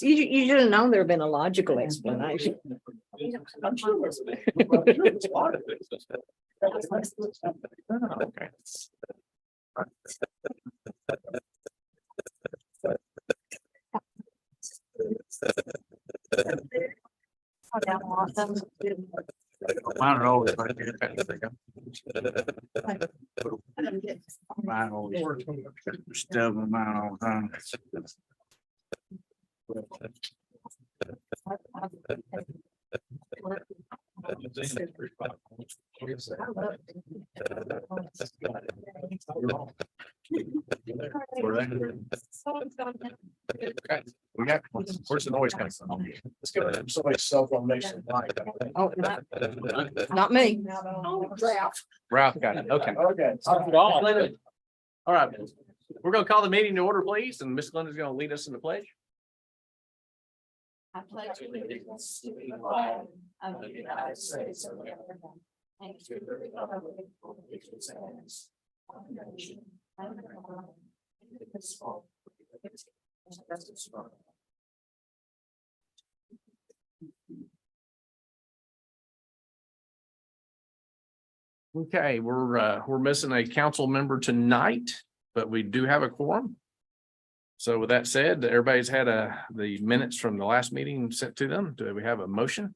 You should have known there had been a logical explanation. I'm sure there's a lot of things. Okay. Mine are always like mine always still mine all the time. We got, where's the noise coming from? Let's give it somebody's cell phone makes some light. Oh, not me. Ralph got it. Okay. Okay. All right. We're gonna call the meeting to order, please, and Miss Glenda's gonna lead us in the pledge. I pledge allegiance to the flag of the United States of America and to the republic for which it stands, one nation, under God, indivisible, with liberty and justice for all. Okay, we're missing a council member tonight, but we do have a quorum. So with that said, everybody's had the minutes from the last meeting sent to them. Do we have a motion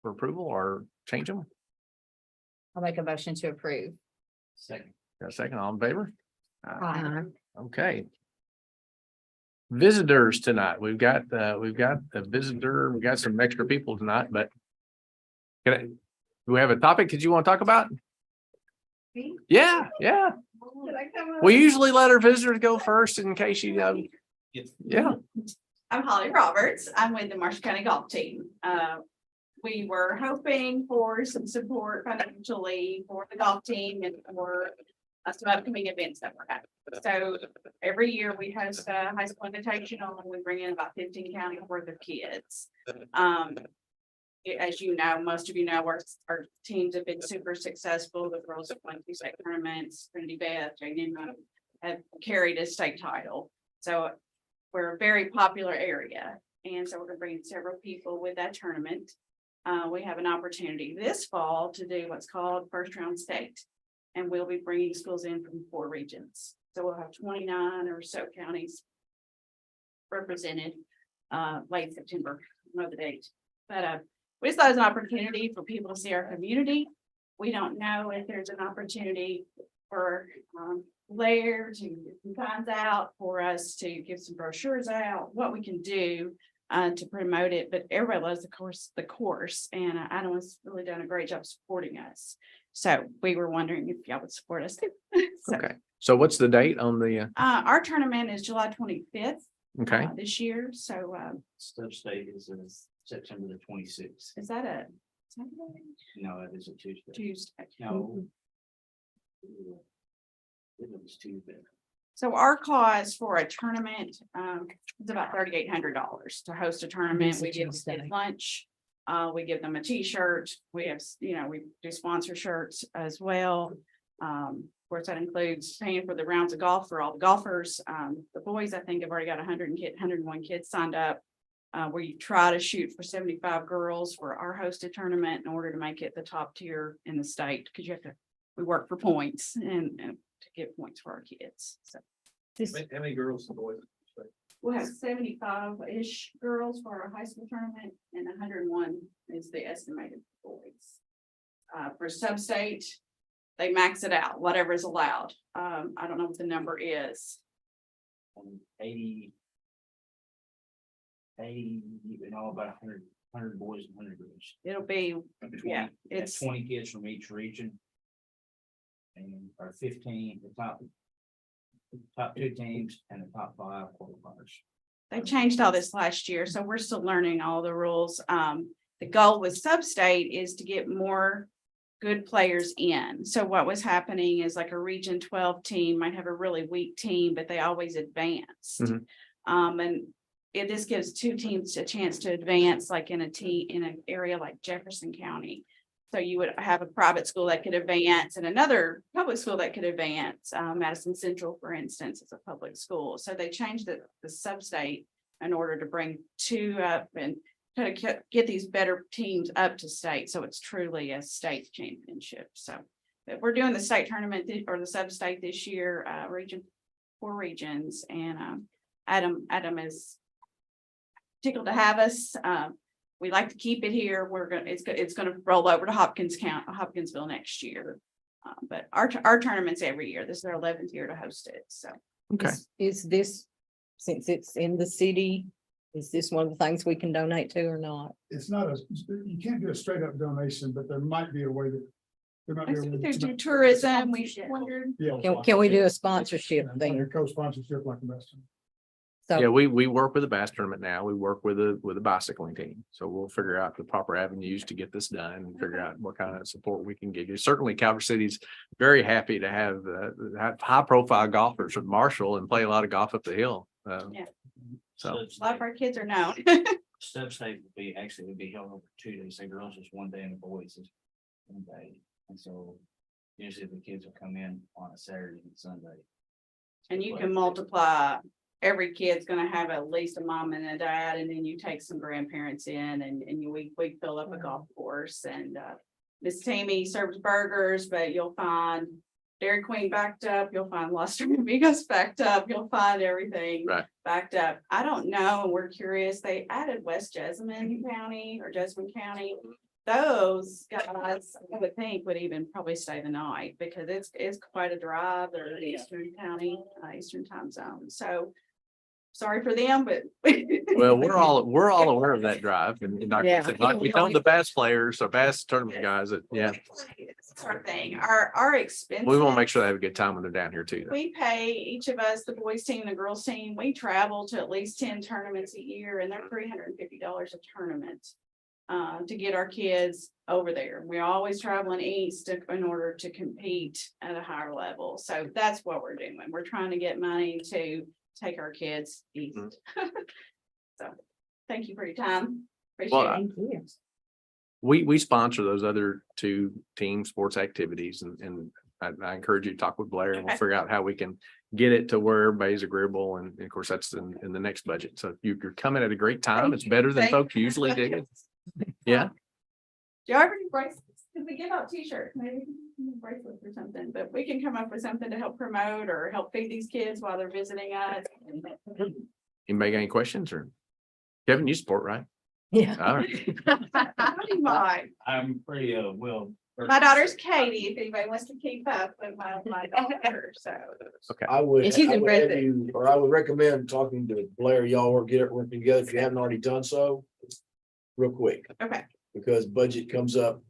for approval or change them? I'll make a motion to approve. Second. Got a second, all in favor? Aye. Okay. Visitors tonight. We've got a visitor. We got some extra people tonight, but do we have a topic that you want to talk about? Me? Yeah. Did I come up? We usually let our visitors go first in case you know. Yeah. I'm Holly Roberts. I'm with the Marshall County Golf Team. We were hoping for some support financially for the golf team and for some upcoming events that we're having. So every year we host a high school invitational and we bring in about 15 counties worth of kids. As you know, most of you know, our teams have been super successful. The girls have won 2 state tournaments. Trinity Beth, Jane have carried a state title. So we're a very popular area. And so we're gonna bring in several people with that tournament. We have an opportunity this fall to do what's called first round state. And we'll be bringing schools in from 4 regions. So we'll have 29 or so counties represented late September, I don't know the date. But we just thought it was an opportunity for people to see our community. We don't know if there's an opportunity for Blair to find out for us to give some brochures out, what we can do to promote it. But everybody loves the course, and Adam's really done a great job supporting us. So we were wondering if y'all would support us too. So, Okay. So what's the date on the? our tournament is July 25th Okay. this year. So Stub state is September the 26th. is that a Saturday? No, it is a Tuesday. Tuesday? No. It was Tuesday. So our cost for a tournament is about $3,800 to host a tournament. We give them lunch. We give them a t-shirt. We have, we do sponsor shirts as well. Of course, that includes paying for the rounds of golf for all the golfers. The boys, I think, have already got 101 kids signed up. We try to shoot for 75 girls for our hosted tournament in order to make it the top tier in the state, because we work for points and to get points for our kids. So How many girls and boys? we'll have 75-ish girls for our high school tournament, and 101 is the estimated boys. For sub-state, they max it out, whatever is allowed. I don't know what the number is. 80, about 100 boys and 100 girls. It'll be, yeah, It's it's 20 kids from each region. And our 15, the top 2 teams and the top 5 qualifiers. they changed all this last year, so we're still learning all the rules. The goal with sub-state is to get more good players in. So what was happening is like a region 12 team might have a really weak team, but they always advanced. Mhm. And this gives 2 teams a chance to advance, like in an area like Jefferson County. So you would have a private school that could advance and another public school that could advance. Madison Central, for instance, is a public school. So they changed the sub-state in order to bring two up and kind of get these better teams up to state. So it's truly a state championship. So but we're doing the state tournament or the sub-state this year, four regions, and Adam is tickled to have us. We like to keep it here. It's gonna roll over to Hopkinsville next year. But our tournament's every year. This is our 11th year to host it. So Okay. Is this, since it's in the city, is this one of the things we can donate to or not? It's not you can't do a straight up donation, but there might be a way that. There might I be a think way they to- do tourism. We wondered. Yeah. Can we do a sponsorship Like thing? a co-sponsorship like the best. Yeah, So, we work with the bass tournament now. We work with a bicycling team. So we'll figure out the proper avenues to get this done and figure out what kind of support we can give you. Certainly Calvert City's very happy to have high profile golfers with Marshall and play a lot of golf up the hill. Yeah. So, A lot of our kids are known. Sub-state would be held over 2 days, the girls is 1 day and the boys is 1 day. And so usually the kids will come in on a Saturday and Sunday. And you can multiply, every kid's gonna have at least a mom and a dad, and then you take some grandparents in and we fill up a golf course. And Miss Tammy serves burgers, but you'll find Dairy Queen backed up, you'll find Los Amigos backed up, you'll find everything Right. backed up. I don't know, and we're curious, they added West Jessamine County or Jessamine County. Those guys, I would think, would even probably stay the night because it's quite a drive. They're in Eastern County, Eastern time zone. So sorry for them, but. well, we're all aware of that drive and like I said, like we told the bass players or bass tournament guys that, yeah, It's our thing, our expenses. we want to make sure they have a good time when they're down here too. Though. We pay each of us, the boys team, the girls team, we travel to at least 10 tournaments a year and they're $350 a tournament. To get our kids over there. We're always traveling east in order to compete at a higher level. So that's what we're doing. We're trying to get money to take our kids east. So thank you for your time. Well, Appreciate it. We sponsor those other two team sports activities and I encourage you to talk with Blair and we'll Okay. figure out how we can get it to where everybody's agreeable. And of course, that's in the next budget. So you're coming at a great time. It's better than Thank folks you. usually do. Yeah. Do you ever do bracelets? Could we give out t-shirts, maybe bracelets or something, but we can come up with something to help promote or help feed these kids while they're visiting us. Anybody got any questions or Kevin, you support, right? yeah. All right. How do you mind? I'm pretty, well. My daughter's Katie, if anybody wants to keep up with my daughter, so. I would, And she's I would have impressive. you, or I would recommend talking to Blair, y'all work, get it working together if you haven't already done so. Real quick, Okay, because budget comes up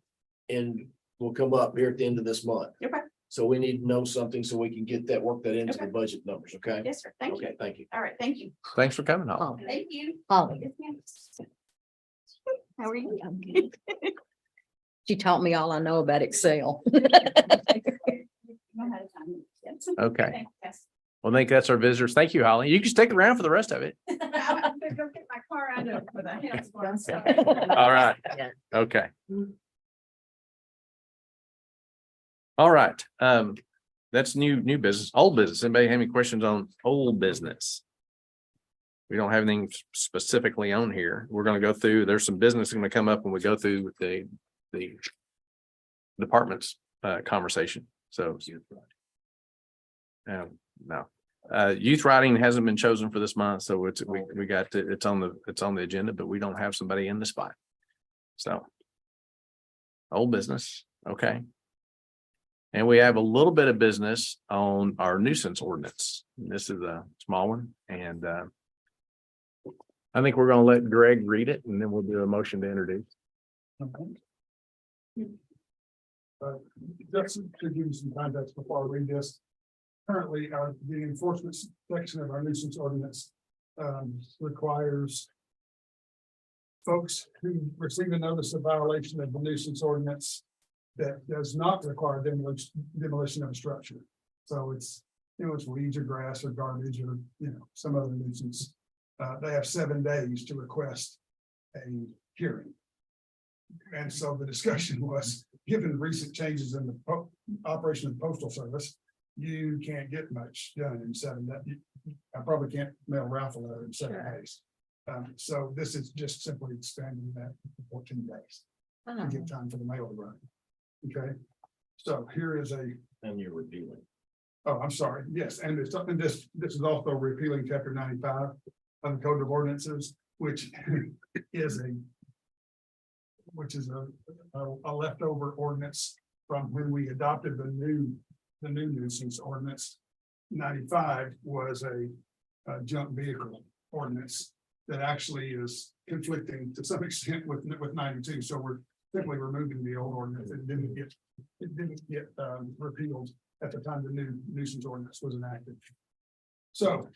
and will come up here at the end of this month. okay, So we need to know something so we can get that, work that into the Okay. budget numbers, okay? yes, sir, thank you. Okay, thank you. All right, thank you. Thanks for coming on. Thank you. Holly, Yes, ma'am. How are you? she taught me all I know about Excel. Okay. Well, I think that's our visitors. Thank you, Holly. You can stick around for the rest of it. I'm gonna go get my car out of for the house. All right. Yeah. Okay. All right. That's new business, old business. Anybody have any questions on old business? We don't have anything specifically on here. We're gonna go through, there's some business gonna come up when we go through with the department's conversation. So. No, youth riding hasn't been chosen for this month, so we got to, it's on the agenda, but we don't have somebody in the spot. So. Old business, okay. And we have a little bit of business on our nuisance ordinance. This is a small one and I think we're gonna let Greg read it and then we'll do a motion to introduce. Just to give you some context before I read this. Currently, the enforcement section of our nuisance ordinance requires folks who receive a notice of violation of the nuisance ordinance that does not require demolition of a structure. So it's, it's weeds or grass or garbage or, some other nuisance. They have 7 days to request a hearing. And so the discussion was, given recent changes in the operation of the postal service, you can't get much done in 7 days. I probably can't mail Ralph a letter in 7 days. So this is just simply expanding that to 14 days to give time for the mail to run. Okay, so here is a, And you're repealing. oh, I'm sorry, yes, and it's something, this is also repealing chapter 95 of the Code of Ordinances, which is a leftover ordinance from when we adopted the new nuisance ordinance. 95 was a junk vehicle ordinance that actually is conflicting to some extent with 92. So we're simply removing the old ordinance. It didn't get repealed at the time the new nuisance ordinance was enacted. So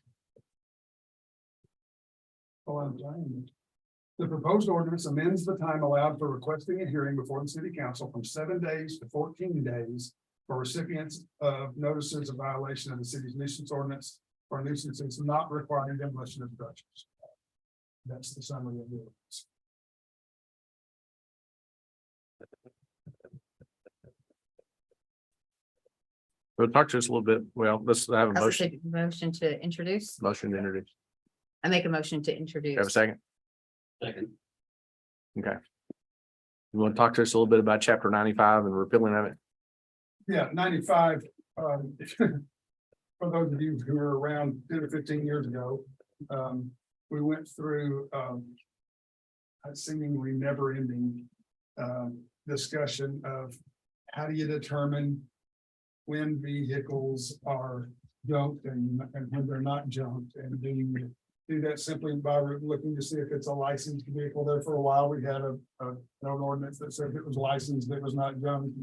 the proposed ordinance amends the time allowed for requesting a hearing before the city council from 7 days to 14 days for recipients of notices of violation of the city's nuisance ordinance or nuisances not requiring demolition of structures. That's the summary of the ordinance. So talk to us a little bit. Well, let's have a I was motion, gonna say motion to introduce. motion to introduce. I make a motion to Have a introduce. second? Second. Okay. You want to talk to us a little bit about chapter 95 and repealing of it? Yeah, 95, for those of you who were around 10 or 15 years ago, we went through a seemingly never-ending discussion of how do you determine when vehicles are junked and when they're not junked, and do you do that simply by looking to see if it's a licensed vehicle? There for a while, we had an ordinance that said if it was licensed, it was not junked.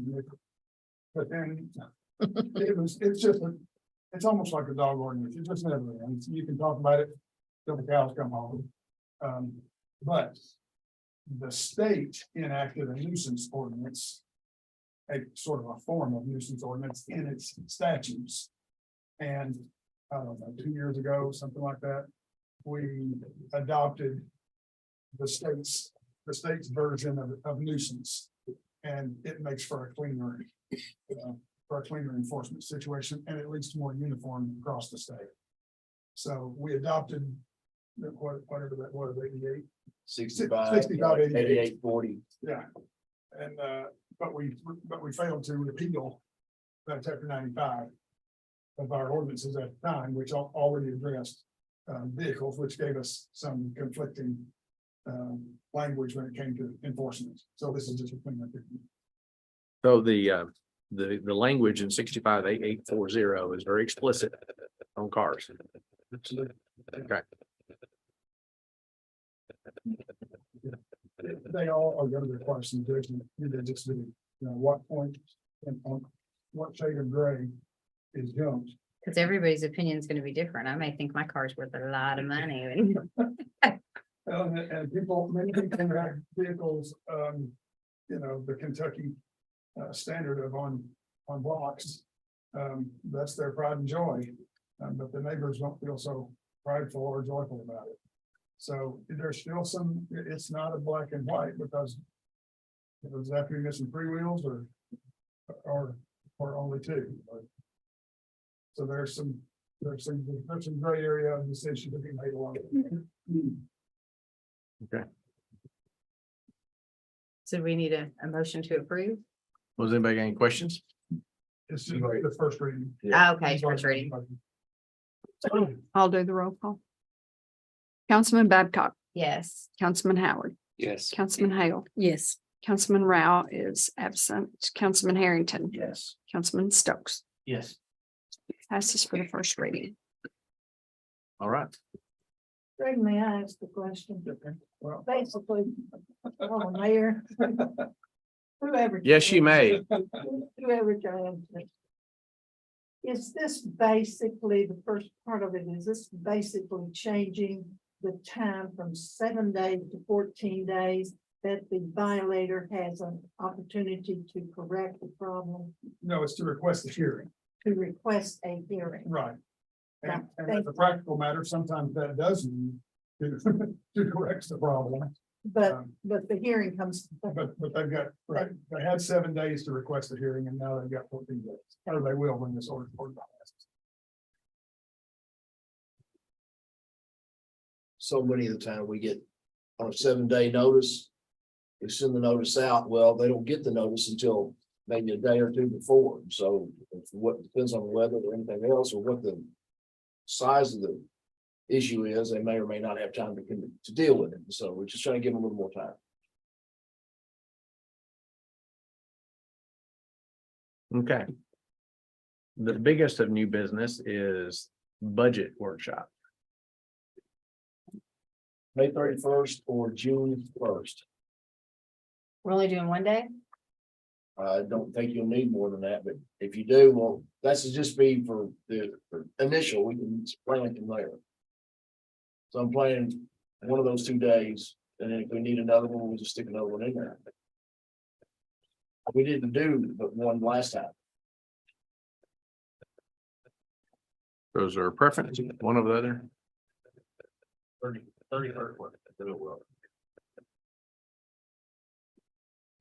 But then it's almost like a dog ordinance. It just never ends. You can talk about it till the cows come home. But the state enacted a nuisance ordinance, a sort of a form of nuisance ordinance in its statutes. And I don't know, 2 years ago, something like that, we adopted the state's version of nuisance. And it makes for a cleaner enforcement situation, and at least more uniform across the state. So we adopted whatever that was, 88. 65, 88, 40. Yeah. And but we failed to repeal that chapter 95 of our ordinances at the time, which already addressed vehicles, which gave us some conflicting language when it came to enforcement. So this is just a cleanup. So the language in 658840 is very explicit on cars. Okay. They all are going to require some judgment. They just do, what point and on what shade of gray is jumped. Because everybody's opinion is gonna be different. I may think my car's worth a lot of money. and And many people have vehicles, the Kentucky standard of on blocks. That's their pride and joy, but the neighbors don't feel so prideful or joyful about it. So there's still it's not a black and white, because it was after you're missing 3 wheels or only 2. So there's some gray area of the decision to be made along. So we need a motion to approve. Was anybody got any questions? It's just the first reading. Okay, first reading. I'll do the roll call. Councilman Babcock, Yes. Councilman Howard, Yes. Councilman Hale, Yes. Councilman Rao is absent, Councilman Harrington, Yes. Councilman Stokes. Yes. Passes for the first reading. All right. Greg, may I ask the question? Well, Basically, Mayor. Whoever. Yes, you may. Whoever joins me. Is this basically, the first part of it, is this basically changing the time from 7 days to 14 days? That the violator has an opportunity to correct the problem, No, it's to request a hearing. to request a hearing. Right. Yeah, And as a practical matter, sometimes that does mean to correct the problem. but the hearing comes. But they've got, right, they had 7 days to request a hearing and now they've got 14 days, or they will when this order passes. So many of the time we get on a 7-day notice. We send the notice out, well, they don't get the notice until maybe a day or two before, so what depends on the weather or anything else, or what the size of the issue is, they may or may not have time to deal with it, so we're just trying to give them a little more time. Okay. The biggest of new business is budget workshop. May 31st or June 1st. We're only doing one day? I don't think you'll need more than that, but if you do, well, that's just be for the for initial, we can plan from there. So I'm planning one of those 2 days, and then if we need another one, we'll just stick another one in there. We didn't do but one last time. Those are preference, one of the other. 31st.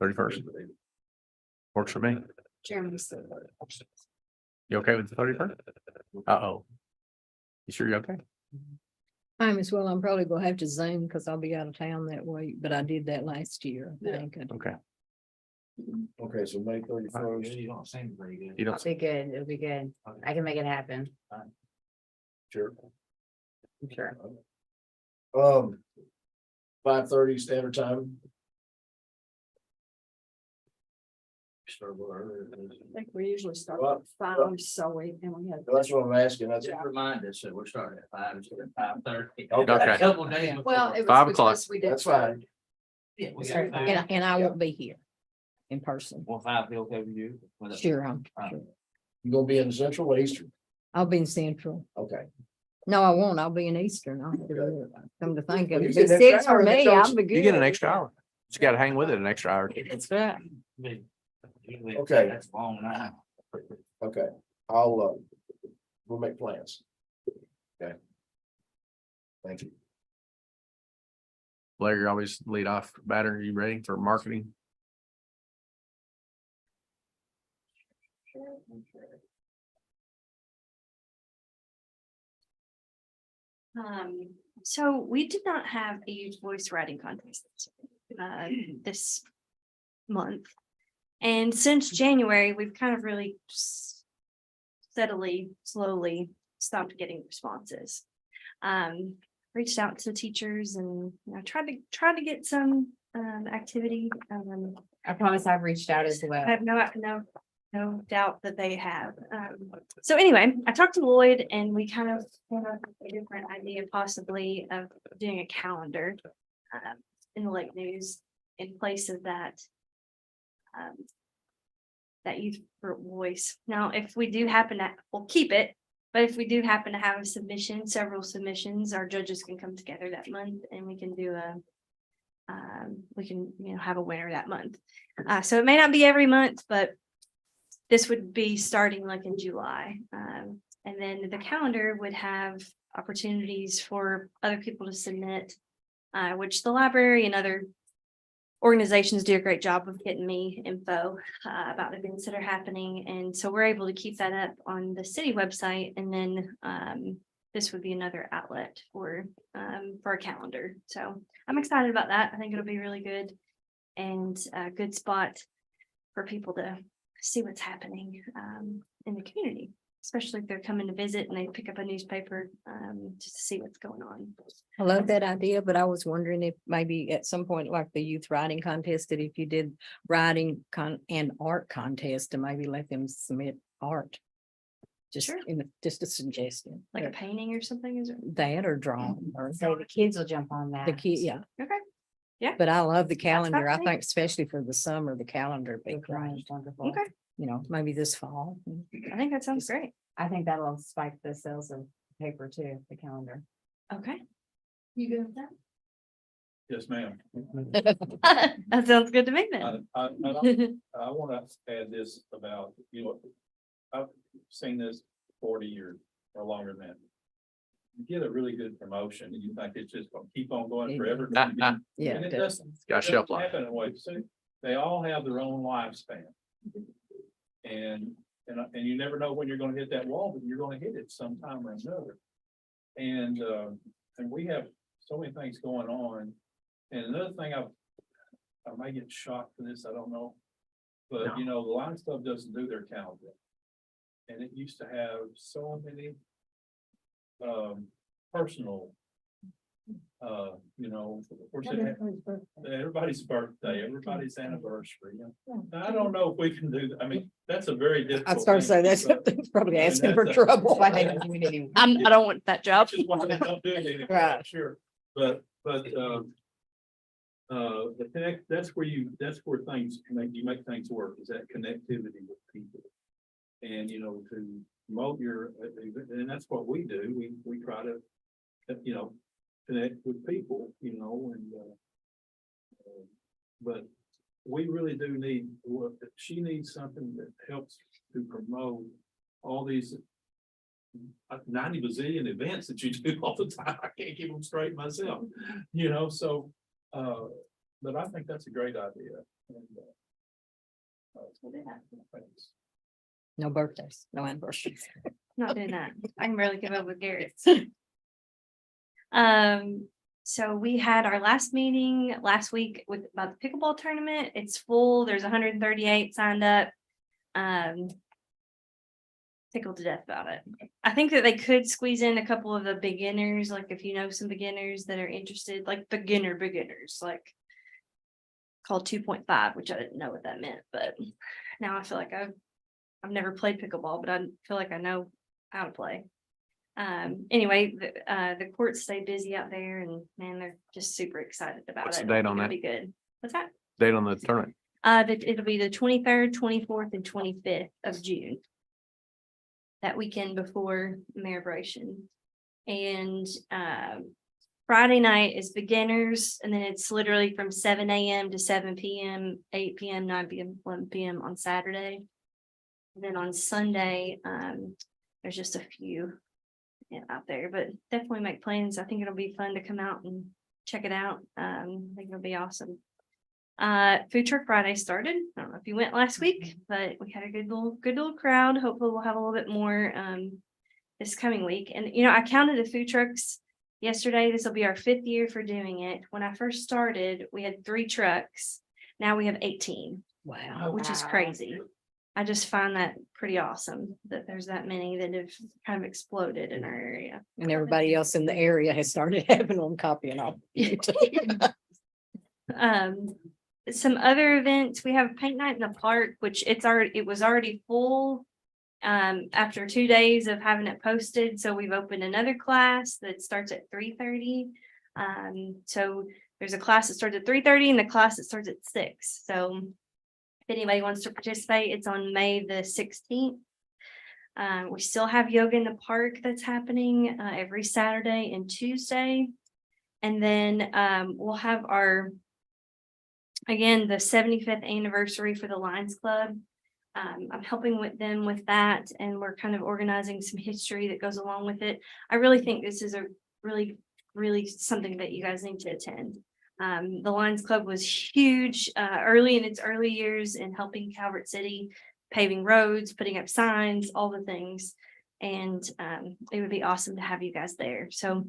31st. Works for me. Jeremy said. You okay with the 31st? Uh-oh. You sure you're okay? I'm as well. I'm probably gonna have to Zoom because I'll be out of town that week, but I did that last year. I think. Okay. Okay, so May 31st. You don't seem very good. You don't, It'll be good, it'll be good. I can make it happen, Sure. I'm sure. 5:30 standard time. I think we usually start Well, at 5, so we had. That's what I'm asking. That's Just remind us that we're starting at 5 instead of 5:30. Okay. A couple days. before. Well, it was 5 o'clock. because we did. That's fine. Yeah, we Sorry, got And I won't be here in person. Will 5 be okay with you? Sure, I'm sure. You gonna be in the Central or Eastern? I'll be in Central. Okay. No, I won't. I'll be in Eastern. I'll have to do it. Come to think of Well, you it. get It's an 6 extra for hour, me. don't I'll be good. you get an extra hour. You gotta hang with it an extra hour. That's right. Okay. That's long now. Okay, I'll, we'll make plans. Okay. Thank you. Blair, you always lead off batter. Are you ready for marketing? So we did not have a youth voice writing contest this month. And since January, we've kind of really steadily, slowly stopped getting responses. Reached out to teachers and tried to get some activity. I promise I've reached out as I well. have no doubt that they have. So anyway, I talked to Lloyd and we kind of came up with a different idea possibly of doing a calendar in the Lake News in place of that. That youth voice. Now, if we do happen to, we'll keep it, but if we do happen to have a submission, several submissions, our judges can come together that month and we can do we can, have a winner that month. So it may not be every month, but this would be starting like in July. And then the calendar would have opportunities for other people to submit, which the library and other organizations do a great job of getting me info about events that are happening. And so we're able to keep that up on the city website. And then this would be another outlet for a calendar. So I'm excited about that. I think it'll be really good and a good spot for people to see what's happening in the community, especially if they're coming to visit and they pick up a newspaper just to see what's going on. I love that idea, but I was wondering if maybe at some point, like the youth writing contest, that if you did writing and art contest, to maybe let them submit art. Just Sure. just a suggestion. Like a painting or something, is it? That or drawing or So the kids will jump on that. the kid, yeah. Okay. Yeah. But I love the calendar. I fascinating. think especially for the summer, the calendar be It's great. wonderful. Okay, Maybe this fall. I think that sounds great. I think that'll spike the sales of paper too, the calendar. Okay. You good with Yes, ma'am. that? That sounds good to me then. I want to add this about, I've seen this 40 years or longer than that. you get a really good promotion and you think it's just gonna keep on going forever. Yeah, And it it does. doesn't. Got it shelf doesn't life. happen in a way. So they all have their own lifespan. And you never know when you're gonna hit that wall, but you're gonna hit it sometime or another. And we have so many things going on. And another thing I might get shocked for this, I don't know. But you know, the Lions Club doesn't do their calendar. And it used to have so many personal, you know, of course, it had everybody's birthday, everybody's anniversary. I don't know if we can do that. I mean, that's a very difficult. I started to say thing, that's but- probably I mean, asking for that's a- trouble. I don't want that job. Which is why they don't do it anymore, Right. sure, but, the connect, that's where things you make things work, is that connectivity with people. And, you know, to promote your, and that's what we do, we try to, you know, connect with people, you know, and, but we really do need, she needs something that helps to promote all these 90 bazillion events that you do all the time. I can't keep them straight myself, you know, so, but I think that's a great idea. And, thanks. No birthdays, no anniversaries. Not doing that. I can barely keep up with Garrett. So we had our last meeting last week with about the pickleball tournament. It's full. There's 138 signed up. Tickled to death about it. I think that they could squeeze in a couple of the beginners, like if you know some beginners that are interested, like beginners, like called 2.5, which I didn't know what that meant, but now I feel like I've never played pickleball, but I feel like I know how to play. Anyway, the courts stay busy out there and man, they're just super excited about What's it. the date I think on it'll that? Be good. What's that? Date on the tournament. It'll be the 23rd, 24th, and 25th of June. That weekend before Maribration. And Friday night is beginners, and then it's literally from 7 a.m. to 7 p.m., 8 p.m., 9 p.m., 11 p.m. on Saturday. And then on Sunday, there's just a few out there, but definitely make plans. I think it'll be fun to come out and check it out. I think it'll be awesome. Food Truck Friday started. I don't know if you went last week, but we had a good little crowd. Hopefully we'll have a little bit more this coming week. And you know, I counted the food trucks yesterday. This will be our 5th year for doing it. When I first started, we had 3 trucks. Now we have 18, Wow. which is crazy. I just find that pretty awesome that there's that many that have kind of exploded in our area. And everybody else in the area has started having them copying off. Some other events, we have paint night in the park, which it was already full. After 2 days of having it posted, so we've opened another class that starts at 3:30. So there's a class that starts at 3:30 and the class that starts at 6. So if anybody wants to participate, it's on May the 16th. We still have yoga in the park that's happening every Saturday and Tuesday. And then we'll have again, the 75th anniversary for the Lions Club. I'm helping with them with that, and we're kind of organizing some history that goes along with it. I really think this is a really something that you guys need to attend. The Lions Club was huge early in its early years in helping Calvert City, paving roads, putting up signs, all the things. And it would be awesome to have you guys there. So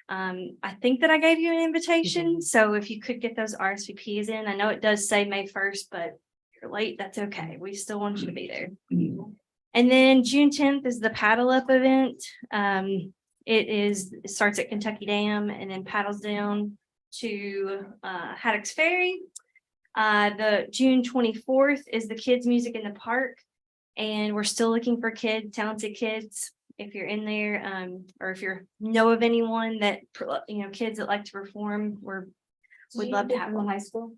I think that I gave you an invitation. So if you could get those RSVPs in, I know it does say May 1st, but if you're late, that's okay. We still want you to be there. And then June 10th is the paddle up event. It starts at Kentucky Dam and then paddles down to Haddock's Ferry. The June 24th is the kids' music in the park. And we're still looking for talented kids. If you're in there, or if you know of anyone that, kids that like to perform, we'd love to have them. High school?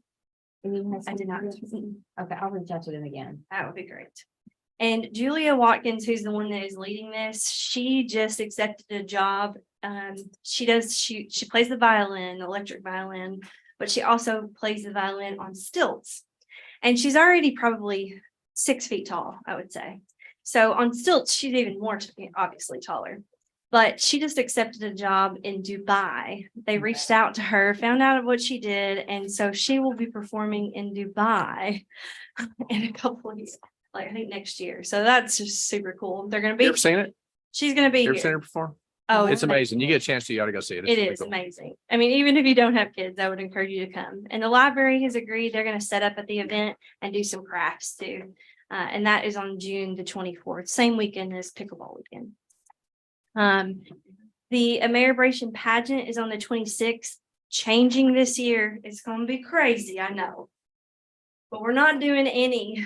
I did not. Okay, I'll reach out to them again. That would be great. And Julia Watkins, who's the one that is leading this, she just accepted a job. She plays the violin, electric violin, but she also plays the violin on stilts. And she's already probably 6 feet tall, I would say. So on stilts, she's even more obviously taller. But she just accepted a job in Dubai. They reached out to her, found out what she did, and so she will be performing in Dubai in a couple of years, like I think next year. So that's just super cool. They're gonna You be, ever seen it? she's gonna be You ever seen here. it before? Oh, It's amazing. You get a chance to, you ought to go see it. It's It really is cool. amazing. I mean, even if you don't have kids, I would encourage you to come. And the library has agreed they're gonna set up at the event and do some crafts too. And that is on June the 24th, same weekend as pickleball weekend. The Ameribration pageant is on the 26th, changing this year. It's gonna be crazy, I know. But we're not doing any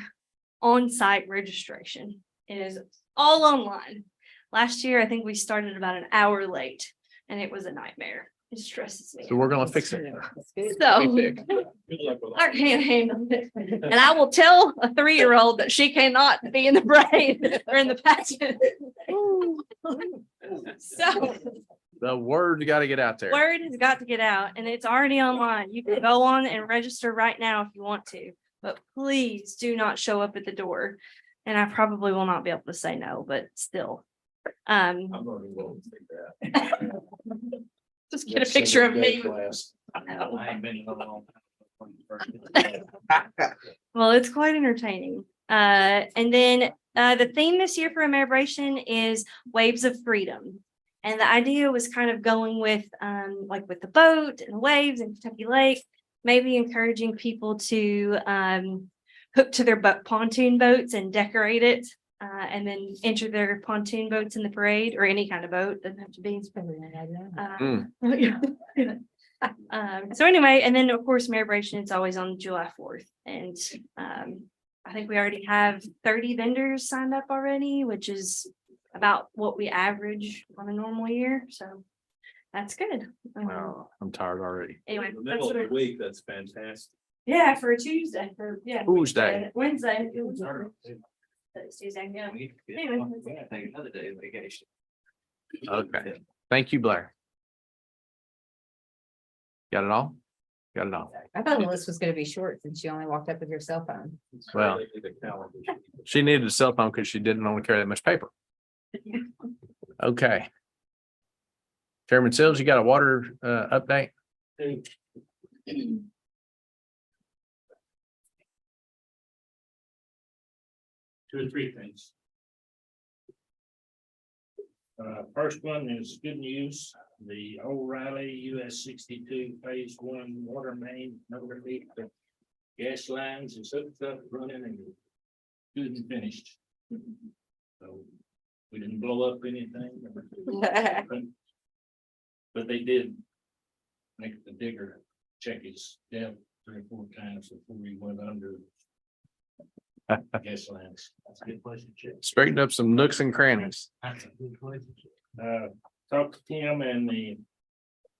on-site registration. It is all online. Last year, I think we started about an hour late and it was a nightmare. It stresses me. So we're gonna fix it. That's good. So Good luck with I can't handle it. And I will tell a 3-year-old that she cannot be in the parade or in the pageant. So The word got to get out there. word has got to get out and it's already online. You can go on and register right now if you want to, but please do not show up at the door. And I probably will not be able to say no, but still. I'm gonna go take that. Just get a picture of me. Class. I ain't been in a long time. Well, it's quite entertaining. And then the theme this year for Ameribration is Waves of Freedom. And the idea was kind of going with like with the boat and the waves in Kentucky Lake, maybe encouraging people to hook to their pontoon boats and decorate it. And then enter their pontoon boats in the parade or any kind of boat, doesn't have to be. So anyway, and then of course, Ameribration, it's always on July 4th. And I think we already have 30 vendors signed up already, which is about what we average on a normal year. So that's good. Wow, I'm tired already. Anyway, In the that's middle what of the week, that's fantastic. yeah, for a Tuesday, Tuesday. Wednesday. It was Tuesday, yeah. We Anyway, gotta take another day of vacation. Okay. Thank you, Blair. Got it all? Got it all. I thought the list was gonna be short since you only walked up with your cell phone. Well, she needed a cell phone because she didn't want to carry that much paper. Okay. Chairman Sills, you got a water update? Two or three things. First one is good news. The O'Reilly US 62 phase 1 water main number 8. The gas lines is hooked up, running and good and finished. So we didn't blow up anything. But they did make the digger check his depth 3 or 4 times before we went under gas lines. That's a good place to check. Straighten up some nooks and crannies. That's a good place to check. Talked to Tim and the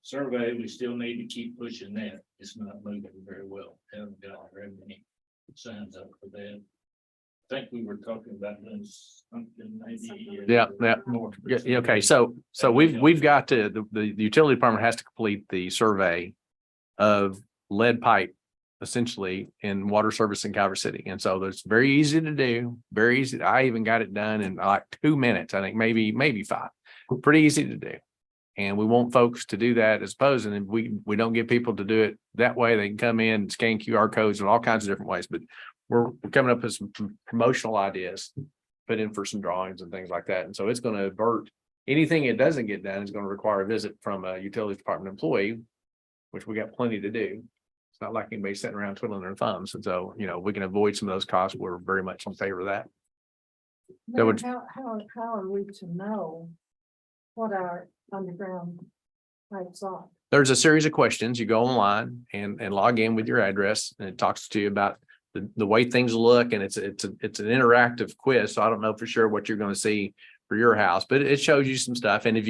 survey, we still need to keep pushing that. It's not moving very well. Haven't got very many signs up for that. I think we were talking about doing something maybe. Yeah. Yeah, okay, so we've got to, the utility department has to complete the survey of lead pipe essentially in water service in Calvert City. And so it's very easy to do, very easy. I even got it done in like 2 minutes, I think maybe 5. Pretty easy to do. And we want folks to do that as opposed, and we don't get people to do it that way. They can come in, scan QR codes in all kinds of different ways, but we're coming up with some promotional ideas, put in for some drawings and things like that. And so it's going to avert anything it doesn't get done is going to require a visit from a utilities department employee, which we got plenty to do. It's not like anybody sitting around twiddling their thumbs. And so, we can avoid some of those costs. We're very much in favor of that. That would- How are we to know what our underground pipes are? There's a series of questions. You go online and log in with your address, and it talks to you about the way things look, and it's an interactive quiz. So I don't know for sure what you're going to see for your house, but it shows you some stuff. And if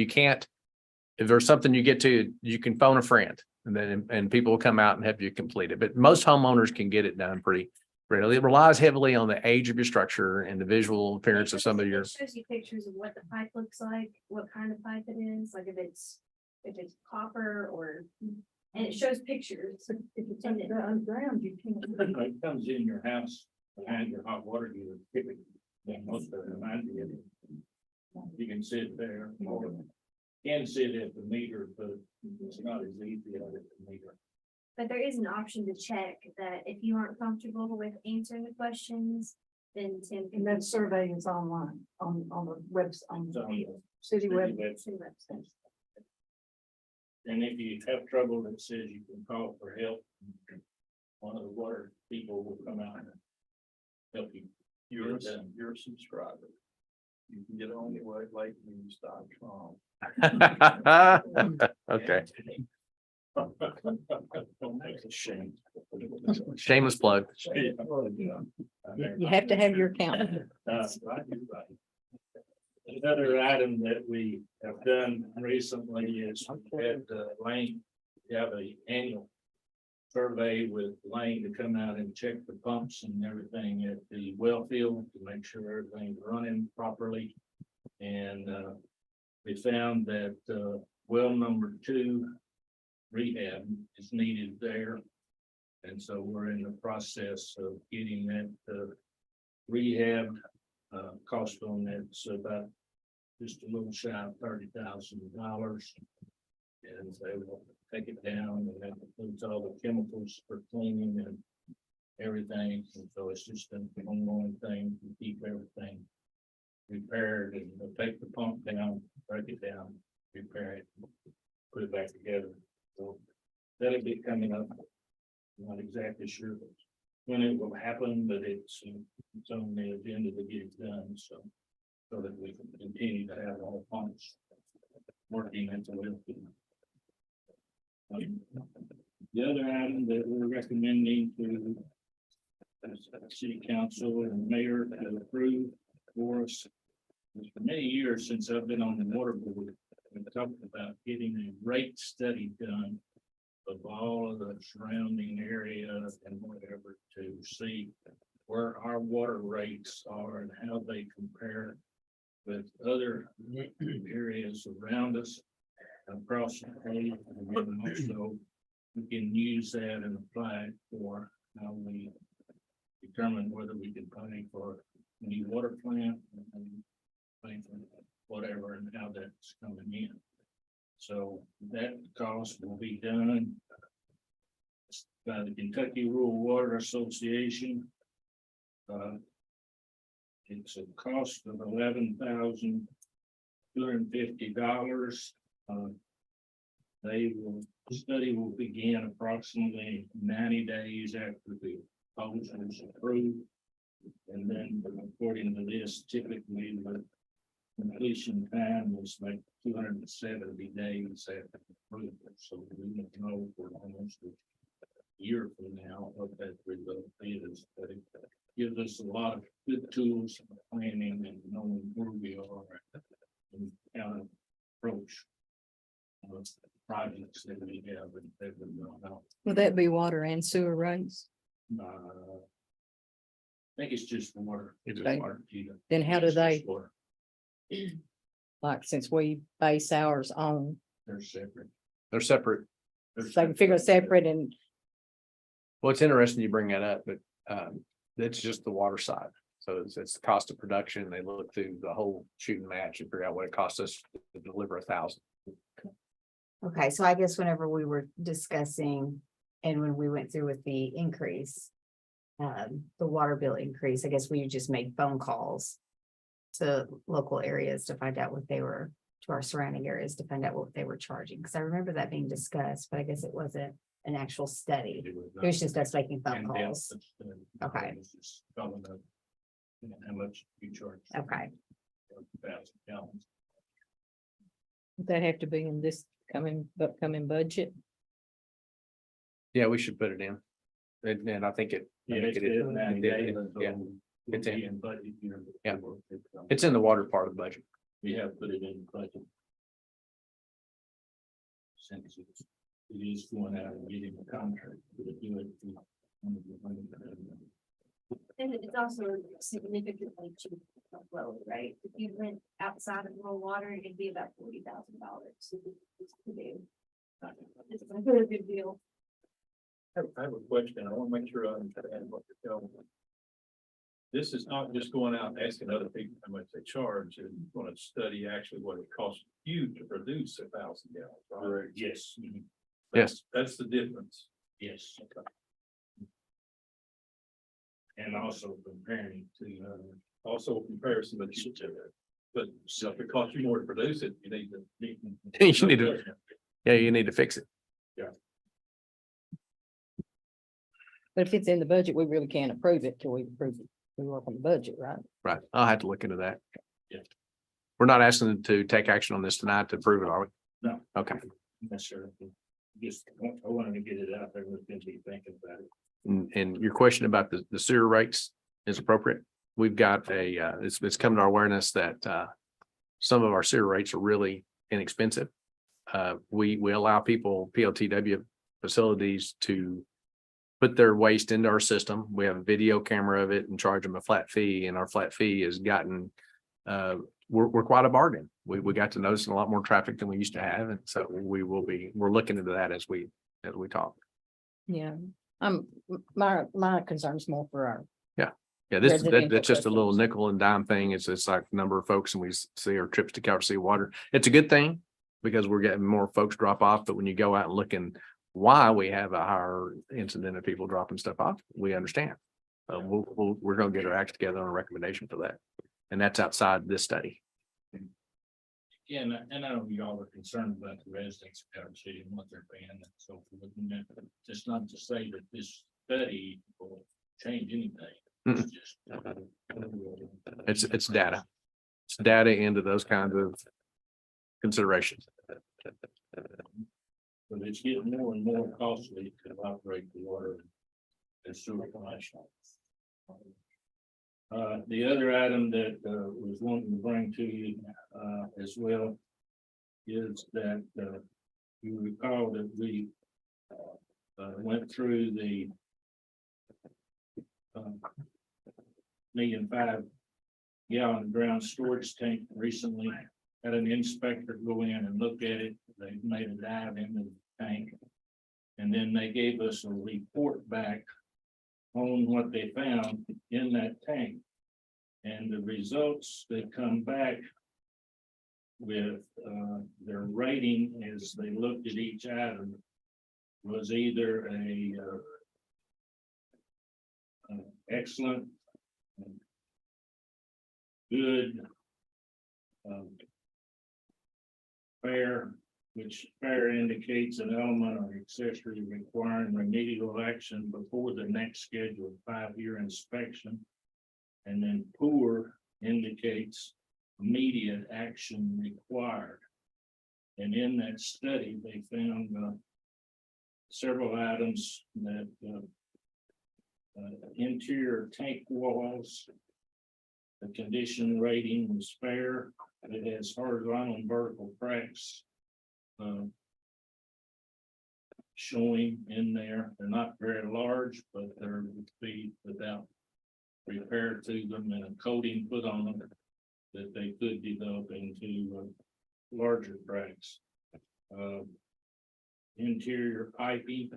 there's something you get to, you can phone a friend, and people will come out and help you complete it. But most homeowners can get it done pretty readily. It relies heavily on the age of your structure and the visual appearance of some of your. It shows you pictures of what the pipe looks like, what kind of pipe it is, like if it's copper or, and it shows pictures. If it's underground, you can't. It comes in your house behind your hot water heater, typically, most of them, you can sit there. can sit at the meter, but it's not as easy at the meter. But there is an option to check that if you aren't comfortable with answering the questions, then Tim. And that survey is online, on the website, on It's on the the city web. city website. And if you have trouble, it says you can call for help. One of the water people will come out and help you. You're, Get it done. you're a subscriber. You can get on your way, lakenews.com. Okay, Don't make a shame. shameless plug. You have to have your account. Another item that we have done recently is at Lane, we have a annual survey with Lane to come out and check the pumps and everything at the well field to make sure everything's running properly. And we found that well number 2 rehab is needed there. And so we're in the process of getting that rehab. Cost on that's about just a little shy of $30,000. And they will take it down, and that includes all the chemicals for cleaning and everything. And so it's just an ongoing thing to keep everything repaired, and they'll take the pump down, break it down, repair it, put it back together. So that'll be coming up. Not exactly sure when it will happen, but it's on the agenda to get it done, so that we can continue to have all pumps working at the well field. The other item that we're recommending to city council and mayor to approve for us is for many years since I've been on the water board, we've talked about getting a rate study done of all of the surrounding area and whatever to see where our water rates are and how they compare with other areas around us across the state. And then also we can use that and apply it for how we determine whether we can pay for a new water plant and pay for whatever and how that's coming in. So that cost will be done by the Kentucky Rural Water Association. It's a cost of $11,250. The study will begin approximately 90 days after the proposal is approved. And then according to this, typically the completion time is like 270 days after approval. So we don't know for almost a year from now what that result is, but it gives us a lot of good tools for planning and knowing where we are and how to approach projects that we have and that we don't know. Will that be water and sewer rates? I think it's just water. It's just water. Then how do It's just they, water. like, since we base ours on, They're separate. They're separate. They're so they can figure separate and, Well, it's interesting you bring that up, but it's just the water side. So it's the cost of production. They look through the whole shooting match and figure out what it costs us to deliver 1,000. Okay, so I guess whenever we were discussing and when we went through with the increase, the water bill increase, I guess we just made phone calls to local areas to find out what they were, to our surrounding areas to find out what they were charging. Because I remember that being discussed, but I guess it wasn't an actual study. It was just us making phone calls. Okay. How much you charge. Okay. 1,000 gallons. would that have to be in this upcoming budget? Yeah, we should put it in. And I think it. I think it is. Yeah. It's in. Yeah. It's in the water part of the budget. We have put it in the budget. Since it is going out and getting a contract to do it. And it's also significantly cheaper to flow, right? If you went outside of rural water, it'd be about $40,000 to do. It's a really good deal. I have a question. I want to make sure I understand what you're telling me. This is not just going out and asking other people how much they charge, and going to study actually what it costs you to produce 1,000 gallons. right? Correct, yes, Yes. That's the difference. yes. And also comparing to, Also a comparison, but but so if it costs you more to produce it, you need to. You need to, yeah, you need to fix it. But if it's in the budget, we really can't approve it till we approve it. We work on the budget, right? Right. I'll have to look into that. Yeah. We're not asking them to take action on this tonight to approve it, are we? No. Okay. yes, sir. Just, I wanted to get it out there, we're gonna be thinking about it. And your question about the sewer rates is appropriate. We've got it's come to our awareness that some of our sewer rates are really inexpensive. We allow people, PLTW facilities, to put their waste into our system. We have a video camera of it and charge them a flat fee, and our flat fee has gotten we're quite a bargain. We got to notice a lot more traffic than we used to have, and so we're looking into that as we talk. Yeah. My concern's more for our, Yeah, Residential that's just a little customers. nickel and dime thing. It's like number of folks, and we see our trips to Calvert City Water. It's a good thing because we're getting more folks drop off, but when you go out and look in why we have a higher incident of people dropping stuff off, we understand. We're gonna get our act together on a recommendation for that. And that's outside this study. Yeah, and I know y'all are concerned about the residents of Calvert City and what they're paying and so forth. And it's not to say that this study will change anything. It's just. It's data. It's data into those kinds of considerations. But it's getting more and more costly to operate the water and sewer connection. The other item that was wanting to bring to you as well is that you recall that we went through the 1.5 million ground storage tank recently. Had an inspector go in and look at it. They made a dive into the tank. And then they gave us a report back on what they found in that tank. And the results that come back with their rating as they looked at each item was either a excellent, good, fair, which fair indicates an element or accessory requiring remedial action before the next scheduled 5-year inspection. And then poor indicates immediate action required. And in that study, they found several items that interior tank walls, the condition rating was fair. It has horizontal and vertical cracks showing in there. They're not very large, but they're would be without repair to them and a coating put on them that they could develop into larger cracks. Interior piping,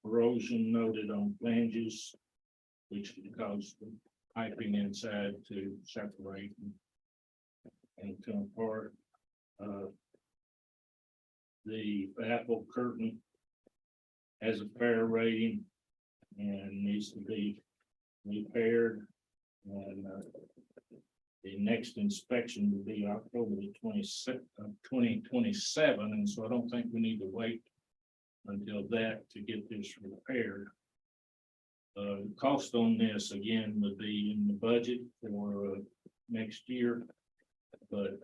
erosion noted on flanges, which can cause the piping inside to separate and come apart. The baffle curtain has a fair rating and needs to be repaired. And the next inspection will be October the 26th of 2027. And so I don't think we need to wait until that to get this repaired. Cost on this again would be in the budget for next year, but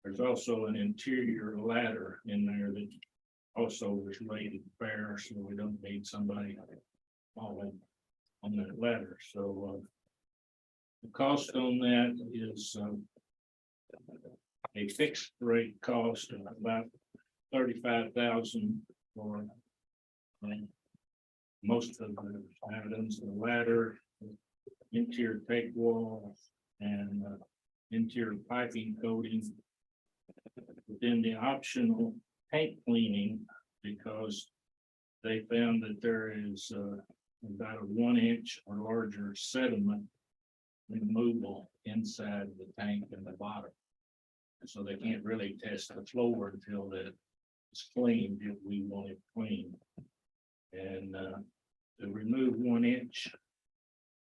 there's also an interior ladder in there that also is rated fair, so we don't need somebody falling on that ladder. So the cost on that is a fixed rate cost of about $35,000 for most of the items, the ladder, interior tank walls, and interior piping coating. Within the optional tank cleaning, because they found that there is about a 1 inch or larger sediment removal inside the tank and the bottom. And so they can't really test the floor until it's cleaned, if we want it clean. And to remove 1 inch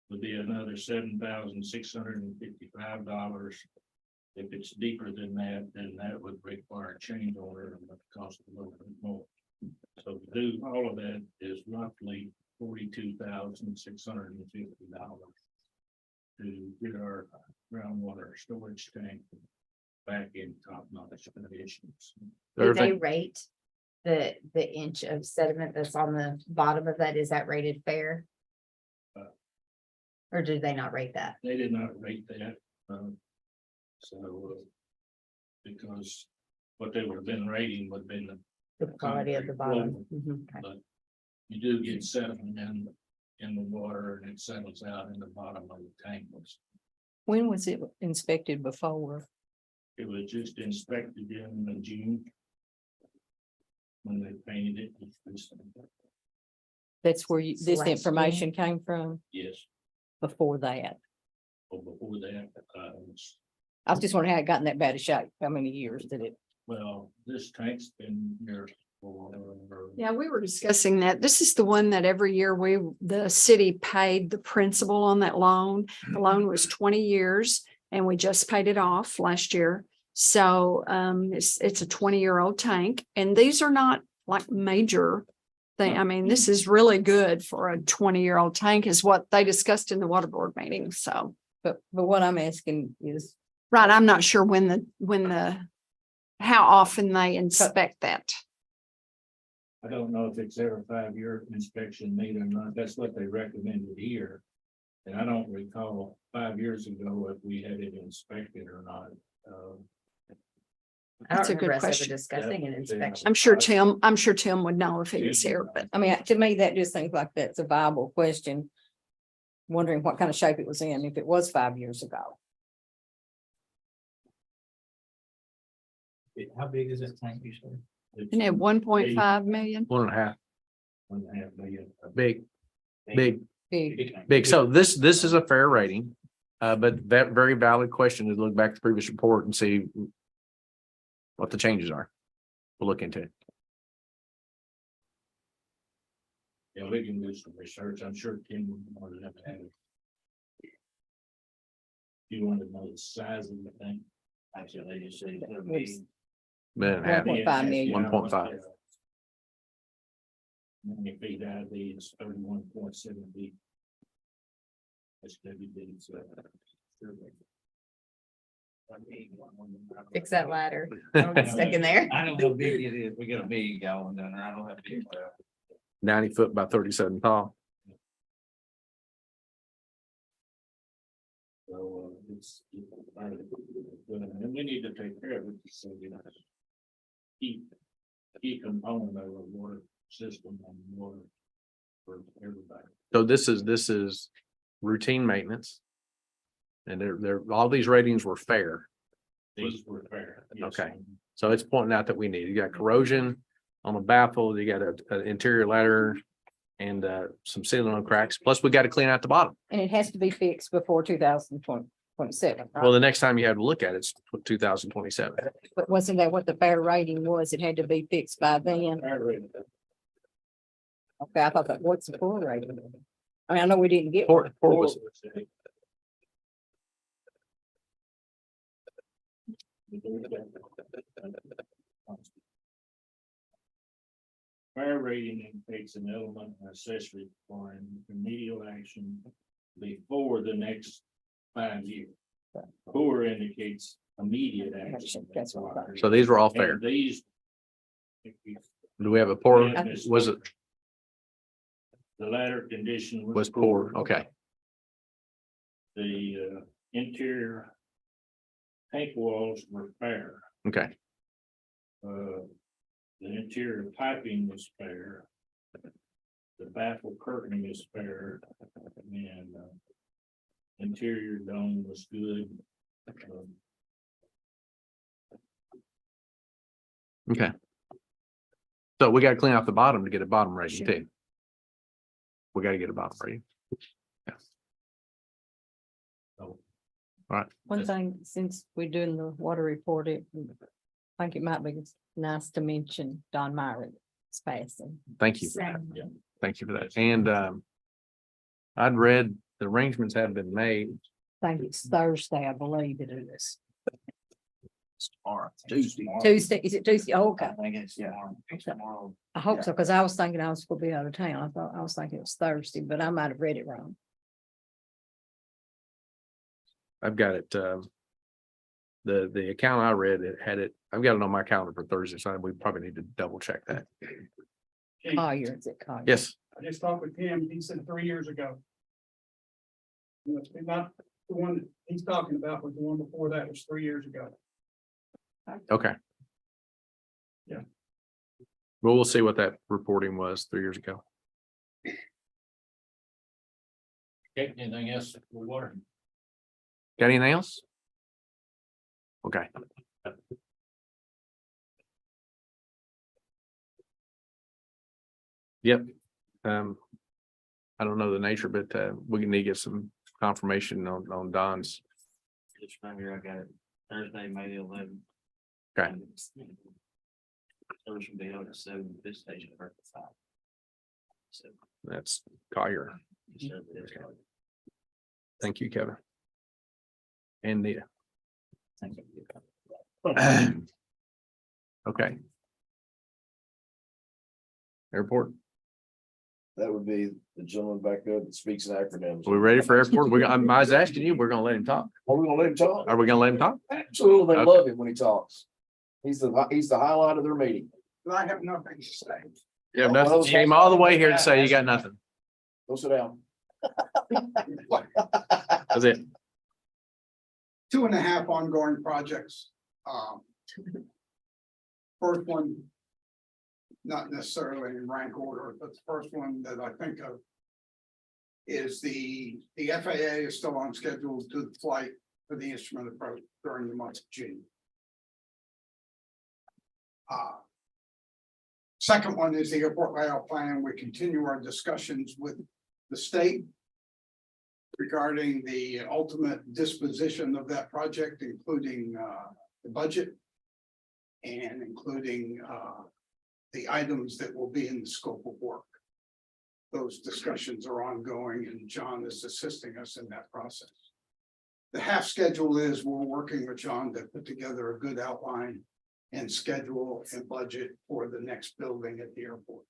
would be another $7,655. If it's deeper than that, then that would require a change order and would cost a little bit more. So to do all of that is roughly $42,650 to get our groundwater storage tank back in top-notch conditions. Do they Everything, rate the inch of sediment that's on the bottom of that? Is that rated fair? Or did they not rate that? They did not rate that, because what they would have been rating would have been The quality of the bottom? Mhm, okay. but you do get sediment in the water and it settles out in the bottom of the tank. When was it inspected before? It was just inspected in June. When they painted it. That's where you, this Last year. information came from Yes, before that. but before that, I was just wondering how it got in that bad a shape. How many years did it? well, this tank's been here for. Yeah, we were discussing that. This is the one that every year the city paid the principal on that loan. The loan was 20 years and we just paid it off last year. So it's a 20-year-old tank and these are not like major thing. I mean, this is really good for a 20-year-old tank is what they discussed in the water board meeting. So, But what I'm asking is, right, I'm not sure how often they inspect that. I don't know if it's ever 5-year inspection made or not. That's what they recommended here. And I don't recall 5 years ago if we had it inspected or not. I That's a don't good remember us ever question. discussing an inspection. I'm sure Tim would know if he was here, but I mean, to me, that just seems like that's a viable question. Wondering what kind of shape it was in, if it was 5 years ago. How big is that tank usually? isn't it 1.5 million? 1.5, 1.5 million. big, Big. big. So this is a fair rating. But that very valid question is look back at the previous report and see what the changes are. We'll look into it. Yeah, we can do some research. I'm sure Tim would want to have it. You want to know the size of the thing? Actually, they just said it'll be. But half, 1.5 million. 1.5. Many feet out of these 31.7 feet. SWD, so. Fix that ladder. Don't get stuck in there. I don't know how big it is. We got a big gallon down there. I don't have big. 90 foot by 37 tall. So it's. And we need to take care of it. So, you know, key component of the water system and water for everybody. So this is routine maintenance. And they're all these ratings were fair. These were fair. Yes. Okay. So it's pointing out that we need, you got corrosion on the baffle, you got an interior ladder and some sealing on cracks. Plus we got to clean out the bottom. And it has to be fixed before 2027. Well, the next time you have to look at it's 2027. But wasn't that what the fair rating was? It had to be fixed by then. Fair rating. Okay, I thought that, what's the poor rating? I mean, I know we didn't get. Port was, Fire rating indicates an element or accessory requiring remedial action before the next 5 years. Poor indicates immediate action. That's what I thought. so these were all fair. And these. Do we have a poor, Yeah, was it, The latter condition was poor? Okay. The interior tank walls were fair. Okay. The interior piping was fair. The baffle curtain is fair. And interior dome was good. Okay. So we got to clean out the bottom to get a bottom rating too. We got to get a bottom rating. So One thing, since we're doing the water report, I think it might be nice to mention Don Myron is passing. Thank you. for that. Thank you for that. And I'd read the arrangements have been made. I think it's Thursday, I believe it is. Tomorrow. Tuesday. Tuesday, is it Tuesday? Oh, okay. I think it's tomorrow. I hope so, because I was thinking I was gonna be out of town. I was thinking it was Thursday, but I might have read it wrong. I've got it. The account I read, it had it, I've got it on my calendar for Thursday, so we probably need to double check that. Collier, is it Collier? Yes, I just talked with him, he said 3 years ago. It's not the one that he's talking about, but the one before that was 3 years ago. okay. Yeah. Well, we'll see what that reporting was 3 years ago. Okay, anything else with water? Got anything else? Okay. Yep. I don't know the nature, but we need to get some confirmation on Don's. Just right here, I got it Thursday, May 11th. Okay. Service will be held at 7, this station for 5. So. That's Collier. Thank you, Kevin. And Nita. Thank you. Okay. Airport, That would be the gentleman back there that speaks in acronyms. are we ready for airport? I was asking you, we're gonna let him talk. Are we gonna let him talk? Are we gonna let him talk? Absolutely, they Okay. love him when he talks. He's the highlight of their meeting. I have nothing to say. Yeah, nothing. Came all the way here to say you got nothing. Go sit down. That's it. 2.5 ongoing projects. First one, not necessarily in rank order, but the first one that I think of is the FAA is still on schedule to do the flight for the instrument approach during the month of June. Second one is the airport layout plan. We continue our discussions with the state regarding the ultimate disposition of that project, including the budget and including the items that will be in the scope of work. Those discussions are ongoing and John is assisting us in that process. The half schedule is we're working with John to put together a good outline and schedule and budget for the next building at the airport.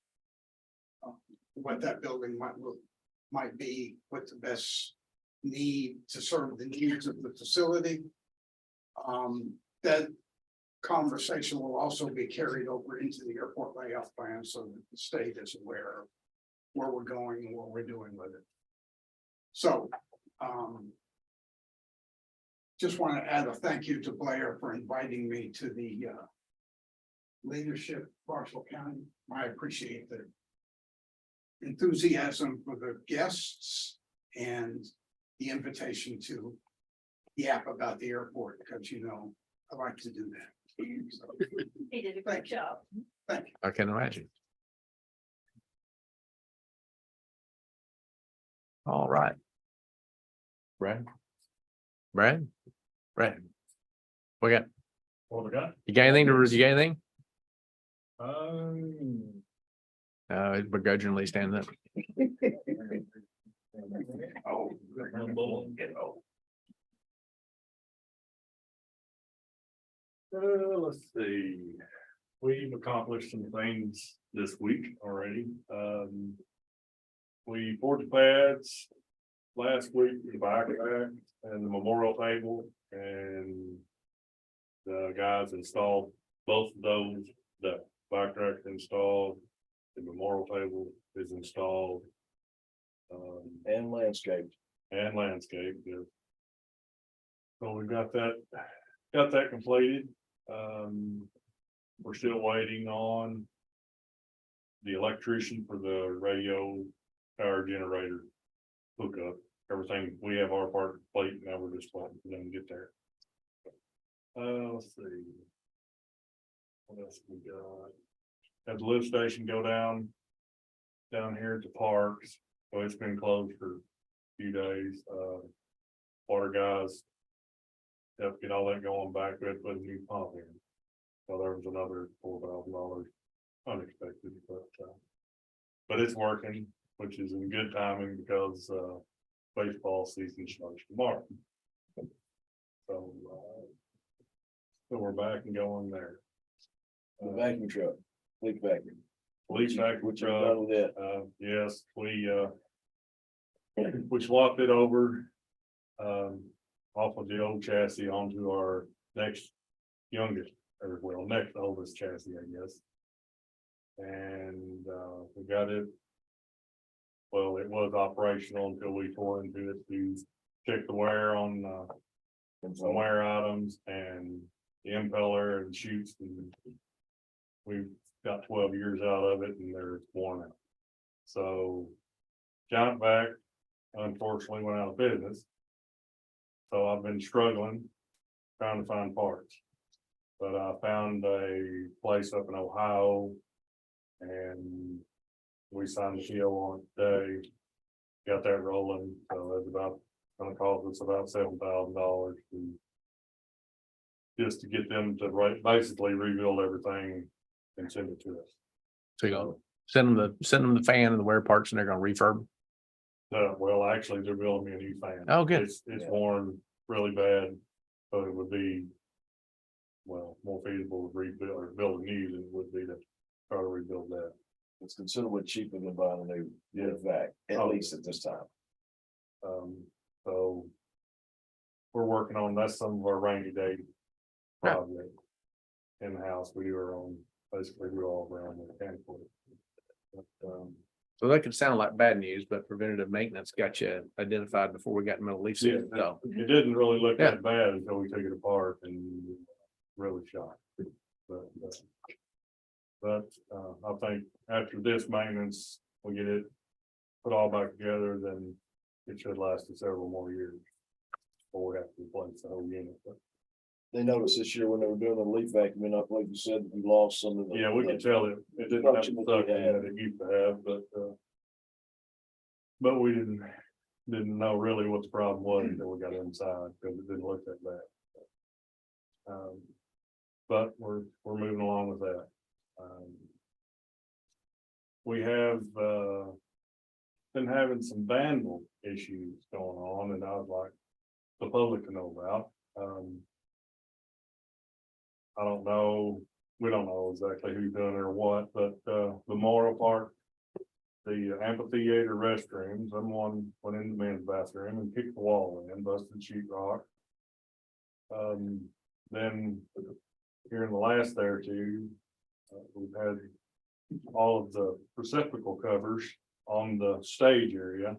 What that building might be, what the best need to serve the needs of the facility. That conversation will also be carried over into the airport layout plan so that the state is aware of where we're going and what we're doing with it. So, just want to add a thank you to Blair for inviting me to the leadership of Marshall County. I appreciate the enthusiasm for the guests and the invitation to yap about the airport, because I like to do that. So, He did a great job. thank you. I can imagine. All right. Brad? Brad? We got, What we got? you got anything you got anything? Begrudgingly stand up. Oh. Let's see. We've accomplished some things this week already. We poured the pads last week, the bike rack and the memorial table, and the guys installed both of those. The bike rack installed, the memorial table is installed. And landscaped. And landscape, yeah. So we got that completed. We're still waiting on the electrician for the radio power generator hookup. Everything, we have our part complete, now we're just waiting for them to get there. Let's see. What else we got? Had the lift station go down here at the parks, so it's been closed for a few days. Water guys have to get all that going back with a new pump in. So there was another $4,000 unexpected, but it's working, which is in good timing because, baseball season starts tomorrow. So, so we're back and going there. The vacuum truck, leak vacuum. Leaf vacuum What you truck. done with that? Yes, we swapped it over. Off of the old chassis onto our next youngest, or well, next oldest chassis, I guess. And, we got it. Well, it was operational until we tore into it to check the wear on, some wear items and the impeller and chutes, and we've got 12 years out of it and they're worn out. So Giant Vac unfortunately went out of business. So I've been struggling, trying to find parts. But I found a place up in Ohio and we signed the deal on it today. Got that rolling, so it's gonna cost us about $7,000 just to get them to basically rebuild everything and send it to us. So you send them the fan and the wear parts and they're gonna refurb. Well, actually, they're building me a new fan. Oh, good. It's worn really bad, but it would be, well, more feasible to rebuild or build a new than it would be to try to rebuild that. It's considerably cheaper than buying a new unit vac, at Oh. least at this time. So we're working on, that's some of our rainy day Yeah. project. In the house, we do our own, basically do all around the mechanical. But, So that could sound like bad news, but preventative maintenance got you identified before we got in the middle of leaf yeah, season. So it didn't really look Yeah. that bad until we took it apart and really shocked. But I think after this maintenance, we get it put all back together, then it should last us several more years. Before we have to replace the whole unit. But, They noticed this year when they were doing the leak vacuuming up, like you said, we lost some of the. yeah, we could tell it didn't have the suction that it used to have, but we didn't know really what the problem was until we got inside, because it didn't look that bad. But we're moving along with that. We have, been having some vandal issues going on, and I was like, the public to know about. I don't know, we don't know exactly who's doing it or what, but, the Memorial Park, the amphitheater restrooms, someone went in the men's bathroom and kicked the wall in, busted sheet rock. Then here in the last day or two, we've had all of the receptacle covers on the stage area.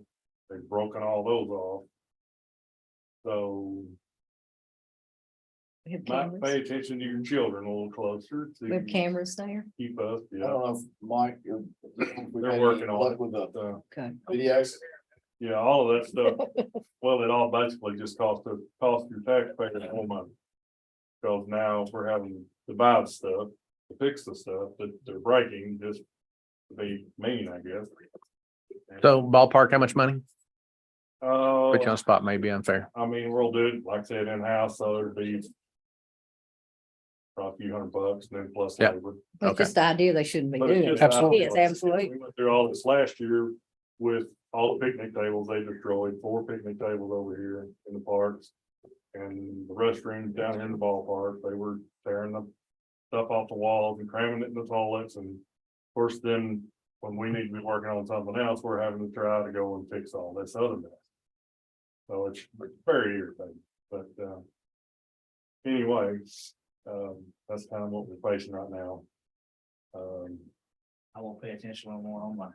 They've broken all those off. So We have might cameras. pay attention to your children a little closer We have to cameras there. keep us, I yeah. don't know if Mike. They're working on it. With the Okay. videos. Yeah, all of that stuff. Well, it all basically just cost your taxpayers more money. Because now we're having to buy the stuff, to fix the stuff that they're breaking, just to be mean, I guess. so ballpark, how much money? Put you on Uh, the spot may be unfair. I mean, we'll do it, like I said, in-house, so it'd be probably a few $100 and then plus Yeah. labor. It's Okay. just the idea they shouldn't be But it's doing. just it. Absolutely. Yes, absolutely. We went through all this last year with all the picnic tables they destroyed, 4 picnic tables over here in the parks. And the restrooms down here in the ballpark, they were tearing the stuff off the walls and cramming it in the toilets, and of course, then when we need to be working on something else, we're having to try to go and fix all this other mess. So it's very irritating, but anyway, that's kind of what we're facing right now. I won't pay attention no more on my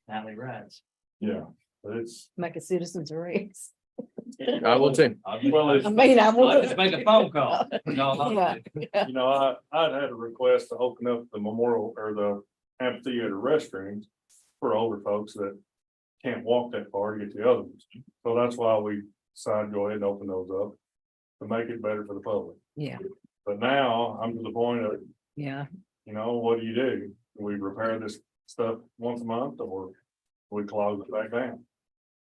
nightly rides. Yeah, but it's, Make a citizen's arrest. I will too. well, it's, I mean, I would. Just make a phone call. No, Yeah, yeah. you know, I'd had a request to open up the memorial or the amphitheater restrooms for older folks that can't walk that far to get to the other ones. So that's why we decided to go ahead and open those up to make it better for the public. Yeah, But now I'm to the point of, yeah. you know, what do? Do we repair this stuff once a month, or we close it back down?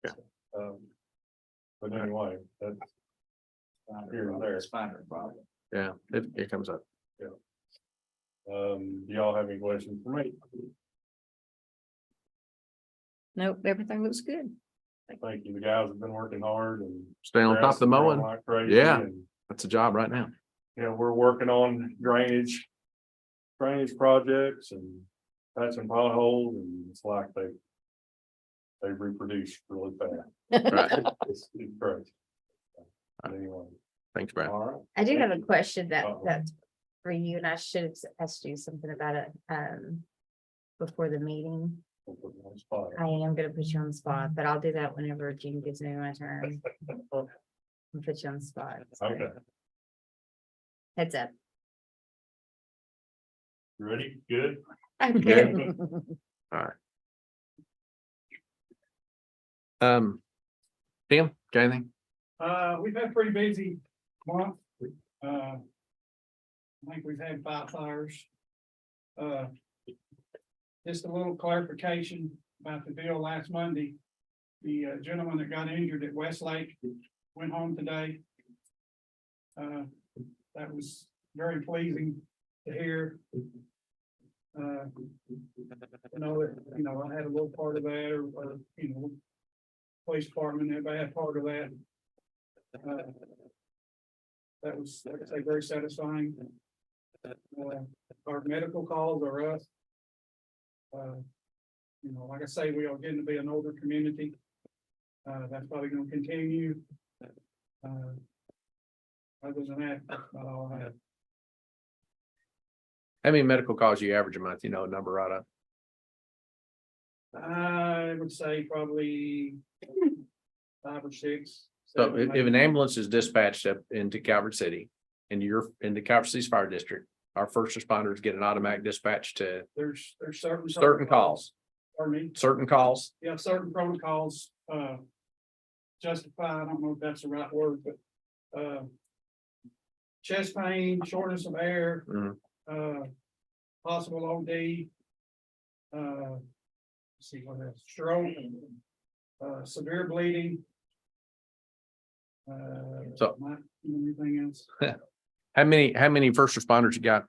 Yeah. But anyway, that's It's finder problem. Yeah, it comes up. Do y'all have any questions for me? Nope, everything looks good. Thank you. The guys have been working hard and. Stay on top of the mowing. Like crazy, Yeah. and, That's a job right now. Yeah, we're working on drainage projects and patching potholes, and it's like they reproduce really fast. Right. It's great. Anyway, Thanks, Brad. all right. I do have a question Uh-oh. that's for you, and I should have asked you something about it, before the meeting. We'll put you on the spot. I am gonna put you on the spot, but I'll do that whenever Gene gives me my turn. I'll put you on the spot. Okay, Heads up. you ready? Good? I'm Good. good. Tim, got anything? We've had a pretty busy month. I think we've had 5 fires. Just a little clarification about the deal last Monday. The gentleman that got injured at Westlake went home today. That was very pleasing to hear. I had a little part of that, or police department, everybody had part of that. That was, like I say, very satisfying. Our medical calls are up. Like I say, we are getting to be an older community. That's probably gonna continue. Other than that, that's about all I have. How many medical calls you average a month? You know, a number right up. I would say probably 5 or 6. So 7, if maybe. an ambulance is dispatched up into Calvert City and you're in the Calvert City's fire district, our first responders get an automatic dispatch to There's certain. certain calls, Pardon me. certain calls. Yeah, certain protocols, justify, I don't know if that's the right word, but, chest pain, shortness of air, Mhm. possible OD, let's see what else, stroke, severe bleeding. So- anything else? How many first responders you got?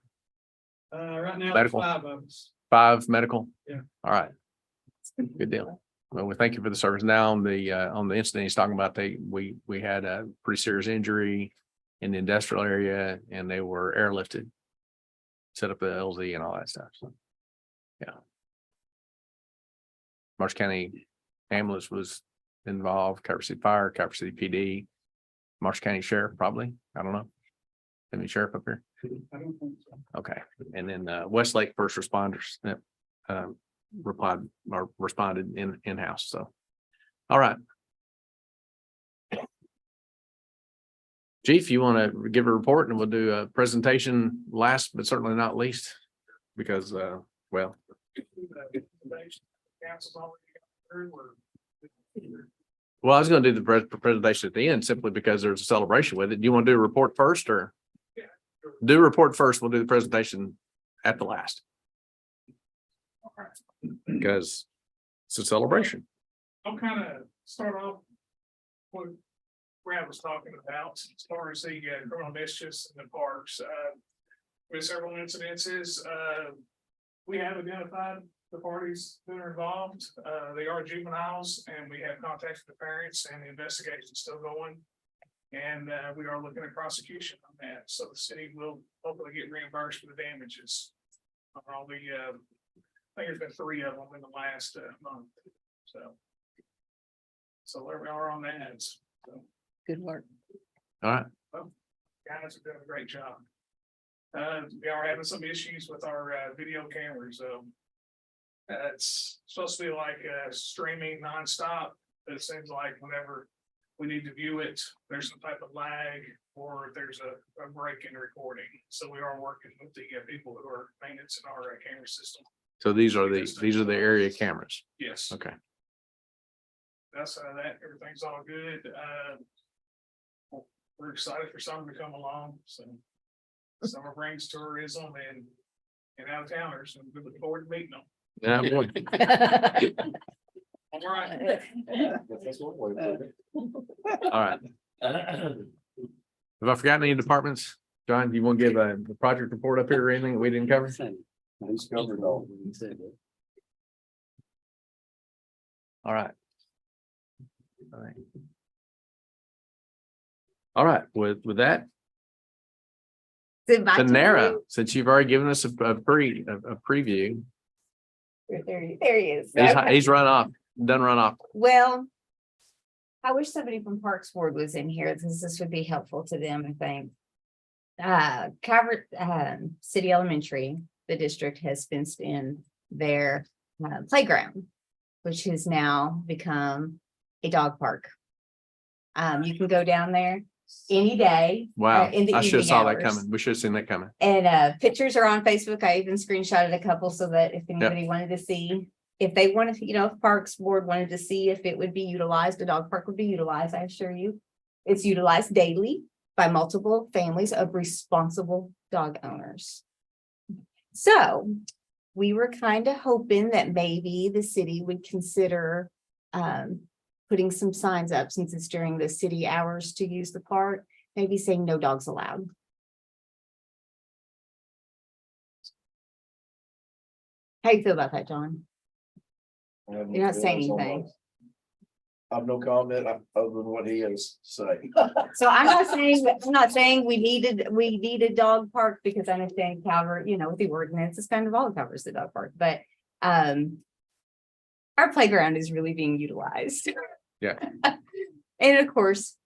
Right now, there's Medical. 5 of us. 5 medical? Yeah. All right. Good deal. Well, we thank you for the service. Now on the incident he's talking about, we had a pretty serious injury in the industrial area and they were airlifted. Set up the LZ and all that stuff. So, yeah. Marsh County ambulance was involved, Calvert City Fire, Calvert City PD, Marsh County Sheriff, probably. I don't know. Any sheriff up here? I don't think so. Okay, and then Westlake first responders that replied or responded in-house, so. All right. Chief, you want to give a report and we'll do a presentation last, but certainly not least, because well, Council's already got through, or- well, I was going to do the presentation at the end simply because there's a celebration with it. Do you want to do a report first or? Do a report first, we'll do the presentation at the last. Because it's a celebration. I'll kind of start off what Brad was talking about, as far as the criminal mischiefs in the parks. With several incidences, we have identified the parties that are involved. They are juveniles, and we have contacted the parents, and the investigation is still going. And we are looking at prosecution on that, so the city will hopefully get reimbursed for the damages. On all the, I think there's been 3 of them in the last month, so. So there we are on that. So Good work. All right. guys are doing a great job. We are having some issues with our video cameras, it's supposed to be like streaming nonstop, but it seems like whenever we need to view it, there's some type of lag or there's a break in recording. So we are working with the people who are maintenance in our camera system. So these are the area cameras. Yes. Okay. That's that, everything's all good. We're excited for summer to come along, so. Summer brings tourism and out of towners, and we look forward to meeting them. Yeah, boy. All right. All right. Have I forgotten any departments? John, do you want to give a project report up here or anything that we didn't cover? He's covered all. All right. All right. All right, with that, Is it my turn? Panera, since you've already given us a preview, There he is. he's, Okay. he's run off, done run off. Well, I wish somebody from Parks Board was in here, since this would be helpful to them, I think. Calvert, City Elementary, the district has fenced in their playground, which has now become a dog park. You can go down there any day. Wow, in the I should have evening saw that hours. coming. We should have seen that coming. And pictures are on Facebook. I even screenshotted a couple so that if anybody wanted to see, if they wanted to, if Parks Board wanted to see if it would be utilized, the dog park would be utilized, I assure you. It's utilized daily by multiple families of responsible dog owners. So we were kind of hoping that maybe the city would consider putting some signs up, since it's during the city hours to use the park, maybe saying no dogs allowed. How you feel about that, John? You're not saying anything. I have no comment other than what he has to say. So I'm not saying we need a dog park, because I understand Calvert, with the ordinance, it's kind of all covers the dog park, but our playground is really being utilized. Yeah. And of course,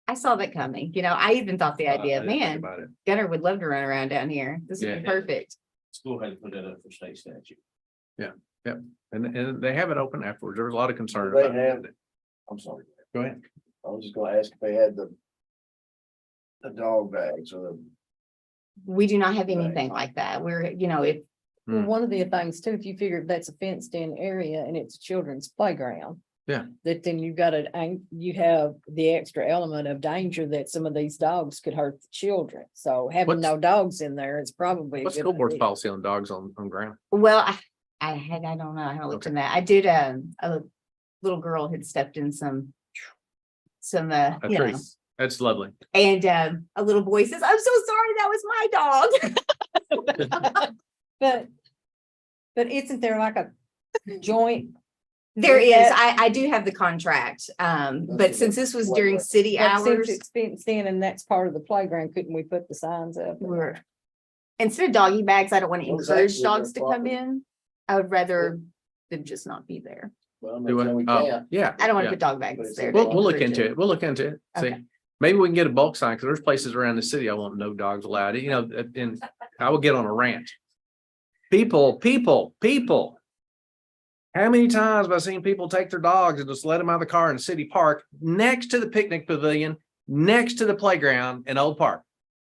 I saw that coming, I even thought the idea, I didn't think man, about it. Gunner would love to run around down here. This would be Yeah. perfect. School had to put that up for state statute. And they have it open afterwards. There was a lot of concern They about have- it. I'm sorry. Go ahead. I was just gonna ask if they had the dog bags or the. We do not have anything like that. We're, if Well, Hmm. one of the things too, if you figure that's a fenced in area and it's a children's playground. Yeah. That then you have the extra element of danger that some of these dogs could hurt the children. So having What's- no dogs in there is probably. a What's good school board's idea. policy on dogs on ground? Well, I don't know. I haven't looked in that. I did, a little girl had stepped in some, A tree. That's lovely. and a little boy says, I'm so sorry, that was my dog. But isn't there like a joint? There With is, that- I do have the contract, but since this was during city But since hours, it's fenced in and that's part of the playground, couldn't we put the signs up? we're. Instead of doggy bags, I don't want to Well, it's encourage actually dogs to their come property. in. I would rather them just not be there. Well, I'm Do not it. saying we Oh, can't. yeah. I don't want Yeah. to put dog But bags it's there. a- to We'll look encourage into it. We'll look into it. See, Okay. maybe we can get a bulk sign, because there's places around the city I want no dogs allowed, and I will get on a rant. People. How many times have I seen people take their dogs and just let them out of the car in the city park next to the picnic pavilion, next to the playground in Old Park?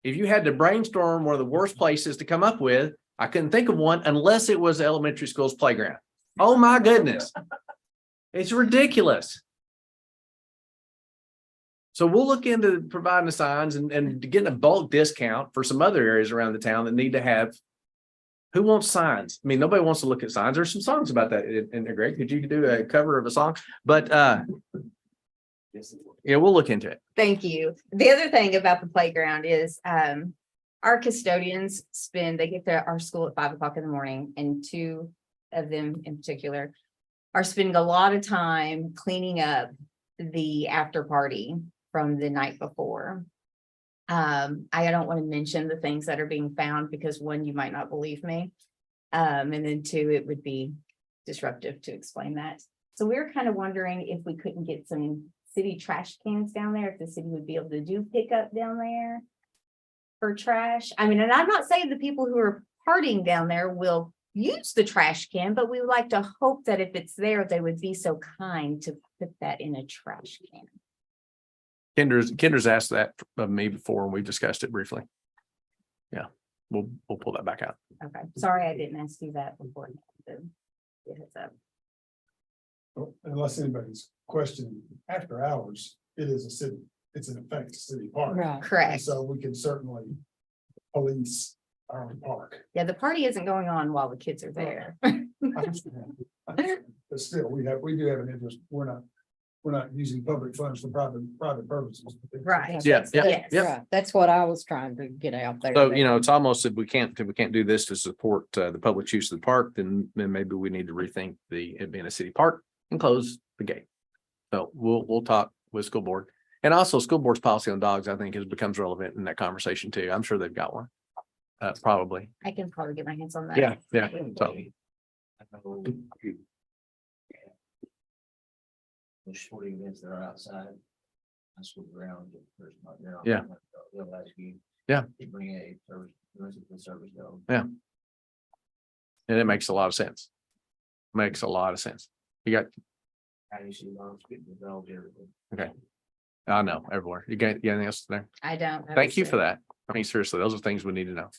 If you had to brainstorm one of the worst places to come up with, I couldn't think of one unless it was the elementary school's playground. Oh my goodness. It's ridiculous. So we'll look into providing the signs and getting a bulk discount for some other areas around the town that need to have. Who wants signs? I mean, nobody wants to look at signs. There's some songs about that in there, Greg. Could you do a cover of a song? But we'll look into it. Thank you. The other thing about the playground is, our custodians they get to our school at 5 o'clock in the morning, and two of them in particular are spending a lot of time cleaning up the after party from the night before. I don't want to mention the things that are being found, because one, you might not believe me. And then two, it would be disruptive to explain that. So we're kind of wondering if we couldn't get some city trash cans down there, if the city would be able to do pickup down there for trash. I mean, and I'm not saying the people who are partying down there will use the trash can, but we would like to hope that if it's there, they would be so kind to put that in a trash can. Kendra's asked that of me before, and we discussed it briefly. Yeah, we'll pull that back out. Okay, sorry, I didn't ask you that before. Heads up. Unless anybody's questioning, after hours, it is a city, it's in effect a city park. Right. And Correct. so we can certainly police our own park. Yeah, the party isn't going on while the kids are there. I understand. But still, we do have an interest, we're we're not using public funds for private purposes. Right. Yeah, yeah, Yes. yeah. Right, that's what I was trying to get out there. So, you know, it's almost if we can't do this to support the public use of the park, then maybe we need to rethink it being a city park and close the gate. So we'll talk with school board. And also school board's policy on dogs, I think, becomes relevant in that conversation too. I'm sure they've got one. Probably. I can probably get my hands on that. Yeah, yeah. So, The sporting events that are outside. That's what ground. Yeah. They'll ask you. Yeah. To bring a service dog. and it makes a lot of sense. Makes a lot of sense. You got, How do you see dogs getting the dogs everywhere? I know, everywhere. You got anything else there? I don't. Thank you for that. I mean, seriously, those are things we need to know.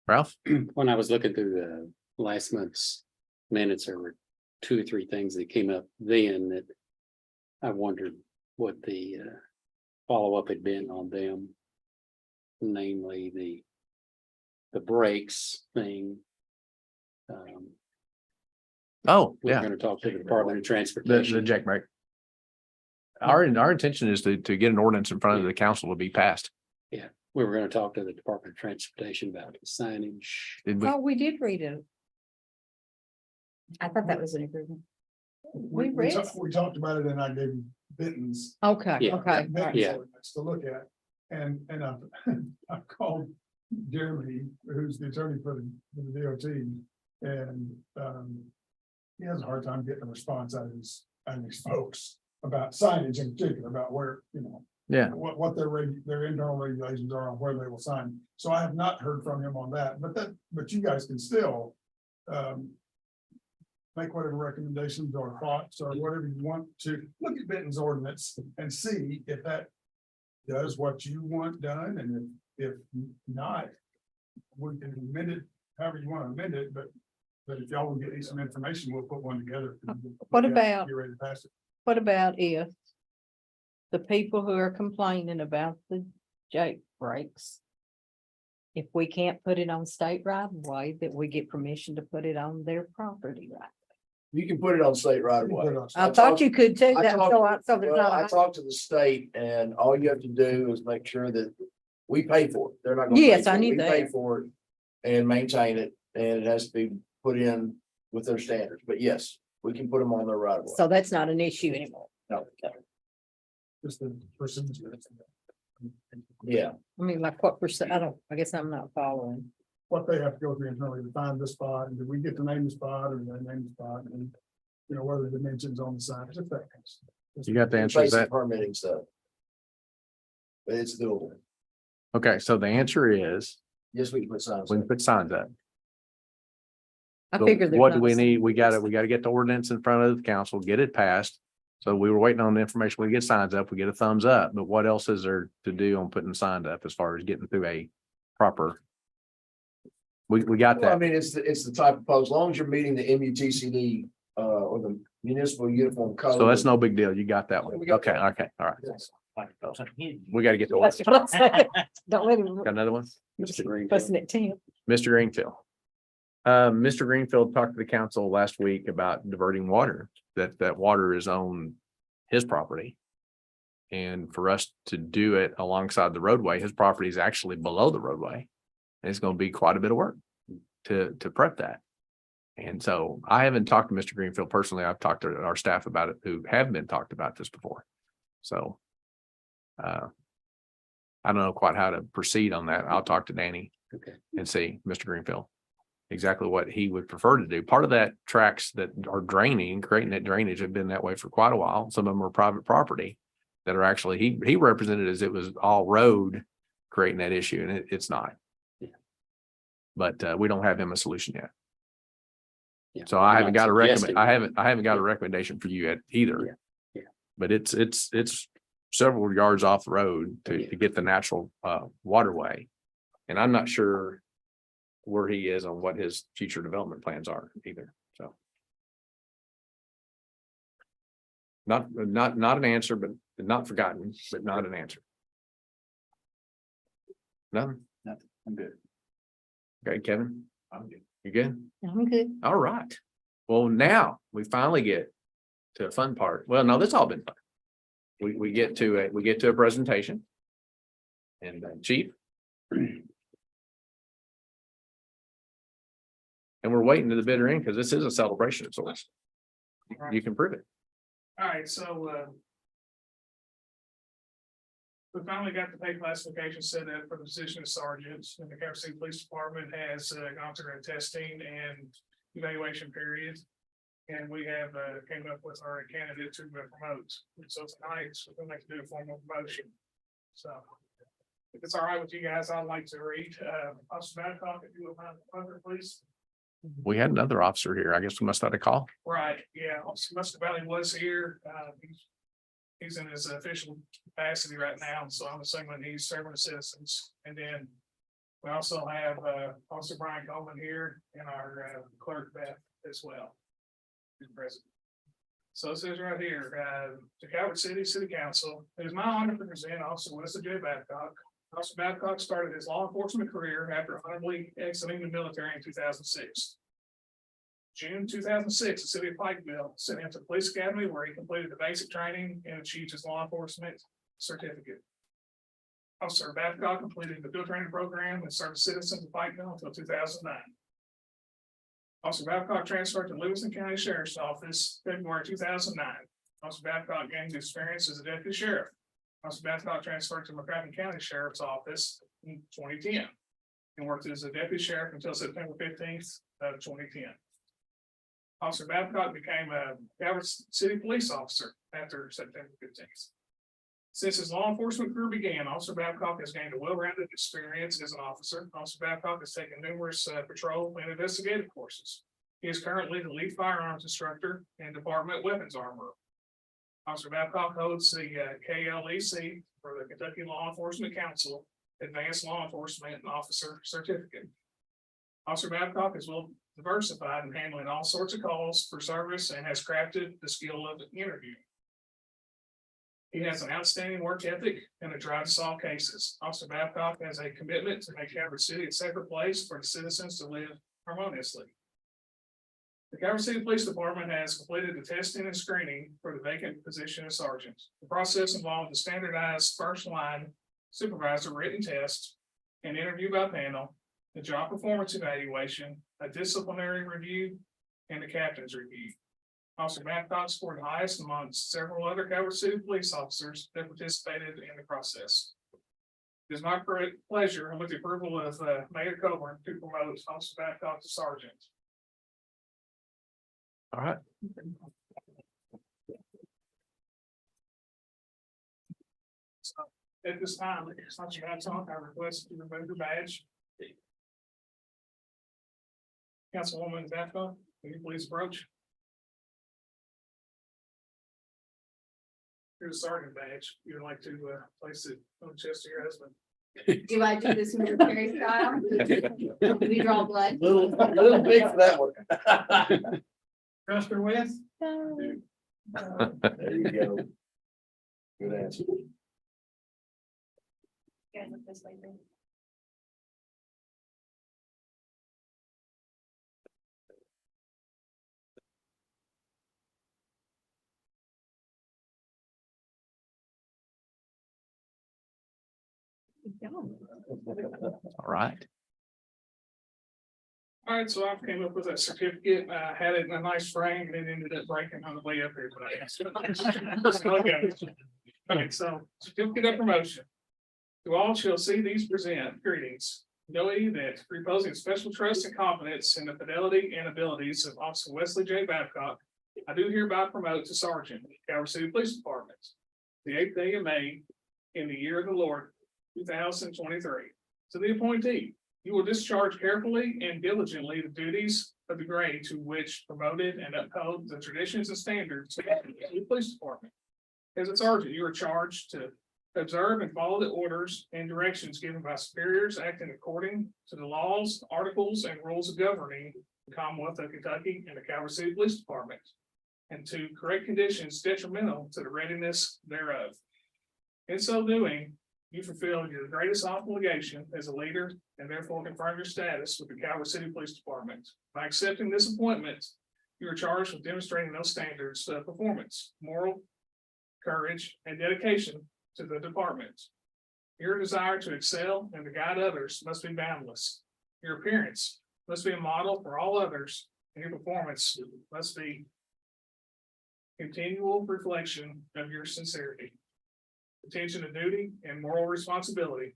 Ralph? When I was looking through the last month's minutes, there were 2 or 3 things that came up then that I wondered what the follow-up had been on them. Namely, the brakes thing. Oh, We're yeah, gonna talk to the Department of the Transportation. jack brake. Our intention is to get an ordinance in front of the council to be passed. We were gonna talk to the Department of Transportation about signage. Did we? Oh, we did read it. I thought that was an improvement. We read. We talked about it and I gave Benton's. Okay, Yeah. okay. Benton's Yeah. ordinance to look at. And I've called Jeremy, who's the attorney for the DOT. And he has a hard time getting a response out of these folks about signage in particular, about where, you know, Yeah, what their internal regulations are on where they will sign. So I have not heard from him on that, but you guys can still make whatever recommendations or thoughts or whatever you want to look at Benton's ordinance and see if that does what you want done, and if not, we can amend it however you want to amend it, but if y'all will get me some information, we'll put one together. What about- Get ready to pass it. What about if the people who are complaining about the jake brakes, if we can't put it on state right of way, that we get permission to put it on their property right? You can put it on state right away. I thought you could too. I That, so there's Well, I not. talked to the state and all you have to do is make sure that we pay for it. They're not gonna. Yes, pay for I it. knew We pay that. for it and maintain it, and it has to be put in with their standards. But yes, we can put them on their right of way. So that's not an issue anymore. No. Just the procedure. Yeah, I mean, like what percent, I guess I'm not following. What they have to go through internally to find this spot, and did we get to name the spot or did they name the spot, and you know, what are the dimensions on the sign, just that. kind of stuff. you got the answer to basic that. permitting stuff. But it's doable. Okay, so the answer is, Yes, we can put signs. we can put signs up. I But figured. what do we need? We gotta get the ordinance in front of the council, get it passed. So we were waiting on the information. We get signs up, we get a thumbs up, but what else is there to do on putting signs up as far as getting through a proper? We got Well, I that. mean, it's the type of post, as long as you're meeting the MUTCD, or the municipal uniform code. So that's no big deal. You got that one. We got Okay, that. okay, all right. Yes. We gotta get the That's ordinance. what I'm saying. Don't let him. Got another one? Mr. Green. Fussing at Tim. Mr. Greenfield. Mr. Greenfield talked to the council last week about diverting water, that water is on his property. And for us to do it alongside the roadway, his property is actually below the roadway. And it's gonna be quite a bit of work to prep that. And so I haven't talked to Mr. Greenfield personally. I've talked to our staff about it who have been talked about this before. So I don't know quite how to proceed on that. I'll talk to Danny Okay. and see Mr. Greenfield exactly what he would prefer to do. Part of that tracks that are draining, creating that drainage have been that way for quite a while. Some of them are private property that are actually, he represented as it was all road creating that issue, and it's not. Yeah. But we don't have him a solution yet. Yeah, So I I'm haven't not got a recommend, suggesting- I haven't got a recommendation for you yet either. Yeah, yeah. But it's several yards off the road Yeah. to get the natural waterway. And I'm not sure where he is on what his future development plans are either, so. Not an answer, but not forgotten, but not an answer. Nothing? Nothing. I'm good. Okay, Kevin, I'm good. you good? I'm good. All right. Well, now we finally get to a fun part. Well, no, that's all been fun. We get to a presentation. And Chief. And we're waiting to the bitter end because this is a celebration of sorts. You can prove it. All right, so, we finally got the pay classification set up for the position of sergeant, and the Calvert City Police Department has gone through a testing and evaluation period. And we have came up with our candidate to promote. So tonight, we're going to do a formal promotion. So if it's all right with you guys, I'd like to read Officer Babcock, if you would mind, please. We had another officer here. I guess we must have had a call. Right, yeah, Officer Mr. Valley was here. He's in his official capacity right now, so I'm assuming he's serving the citizens. And then we also have Officer Brian Coleman here and our clerk Beth as well. Who's present. So it says right here, the Calvert City City Council, it is my honor to present Officer Wesley J. Babcock. Officer Babcock started his law enforcement career after honorably exiting the military in 2006. June 2006, the city of Pikeville sent him to the police academy where he completed the basic training and achieved his law enforcement certificate. Officer Babcock completed the field training program and served citizens of Pikeville until 2009. Officer Babcock transferred to Livingston County Sheriff's Office February 2009. Officer Babcock gained experience as a deputy sheriff. Officer Babcock transferred to McCracken County Sheriff's Office in 2010 and worked as a deputy sheriff until September 15th of 2010. Officer Babcock became a Calvert City police officer after September 15th. Since his law enforcement career began, Officer Babcock has gained a well-rounded experience as an officer. Officer Babcock has taken numerous patrol and investigative courses. He is currently the lead firearms instructor and department weapons armorer. Officer Babcock holds the KLEC for the Kentucky Law Enforcement Council Advanced Law Enforcement Officer Certificate. Officer Babcock is well diversified in handling all sorts of calls for service and has crafted the skill of the interview. He has an outstanding work ethic and a drive to solve cases. Officer Babcock has a commitment to make Calvert City a safer place for the citizens to live harmoniously. The Calvert City Police Department has completed the testing and screening for the vacant position of sergeant. The process involved a standardized first line supervisor written test, an interview by panel, the job performance evaluation, a disciplinary review, and a captain's review. Officer Babcock scored the highest amongst several other Calvert City police officers that participated in the process. It is my great pleasure and with the approval of Mayor Calvert to promote Officer Babcock to sergeant. All right. So at this time, Officer Babcock, I request you remove your badge. Councilwoman Babcock, will you please approach? Here's a sergeant badge. You'd like to place it on the chest of your husband. Do I do this military style? We draw blood. Little big for that one. Trust her with? There you go. Good answer. Guys, look this way, please. All right. All right, so I came up with a certificate. I had it in a nice frame and it ended up breaking on the way up here today. Okay. All right, so certificate of promotion. To all shall see these present greetings. Know ye that reposing special trust and confidence in the fidelity and abilities of Officer Wesley J. Babcock, I do hereby promote to sergeant, Calvert City Police Department, the 8th day of May in the year of the Lord, 2023. To the appointee, you will discharge carefully and diligently the duties of the grade to which promoted and uphold the traditions and standards of the police department. As a sergeant, you are charged to observe and follow the orders and directions given by superiors acting according to the laws, articles, and rules governing the Commonwealth of Kentucky and the Calvert City Police Department, and to correct conditions detrimental to the readiness thereof. In so doing, you fulfill your greatest obligation as a leader and therefore confirm your status with the Calvert City Police Department. By accepting this appointment, You are charged with demonstrating those standards of performance, moral courage, and dedication to the department. Your desire to excel and to guide others must be boundless. Your appearance must be a model for all others, and your performance must be continual reflection of your sincerity, attention to duty, and moral responsibility.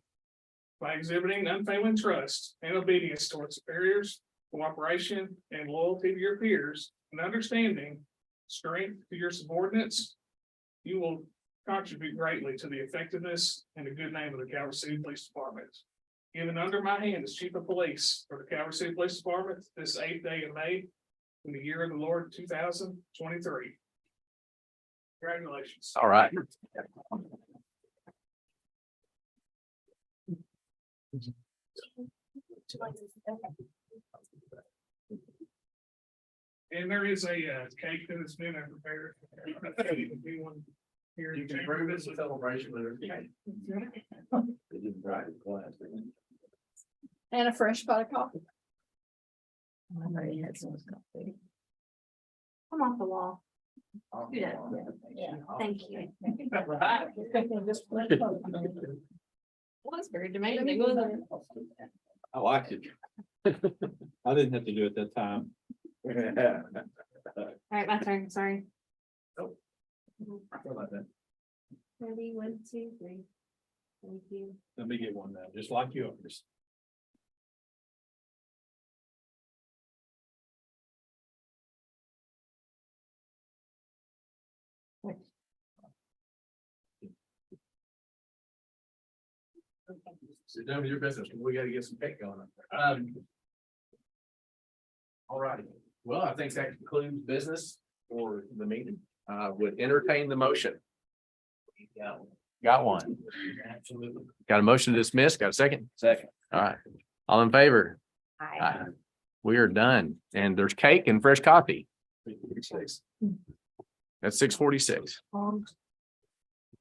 By exhibiting unfailing trust and obedience towards superiors, cooperation and loyalty to your peers, and understanding strength to your subordinates, you will contribute greatly to the effectiveness and the good name of the Calvert City Police Department. Given under my hand as Chief of Police for the Calvert City Police Department this 8th day of May in the year of the Lord 2023. Congratulations. All right. And there is a cake that has been prepared. Anyone here? You can bring this a celebration with her. They didn't drive the class. And a fresh pot of coffee. I already had some coffee. Come off the wall. Do that. Yeah. Thank you. Was very demanding, wasn't it? I liked it. I didn't have to do it that time. All right, my turn, sorry. I feel like that. Ready, 1, 2, 3. Thank you. Let me get one now, just like yours. Sit down with your business. We gotta get some cake going. All right. Well, I think that concludes business for the meeting. Would entertain the motion. Got one. Absolutely. Got a motion to dismiss. Got a second? Second. All right. All in favor? Hi. Aye. We are done. And there's cake and fresh coffee. That's 6:46.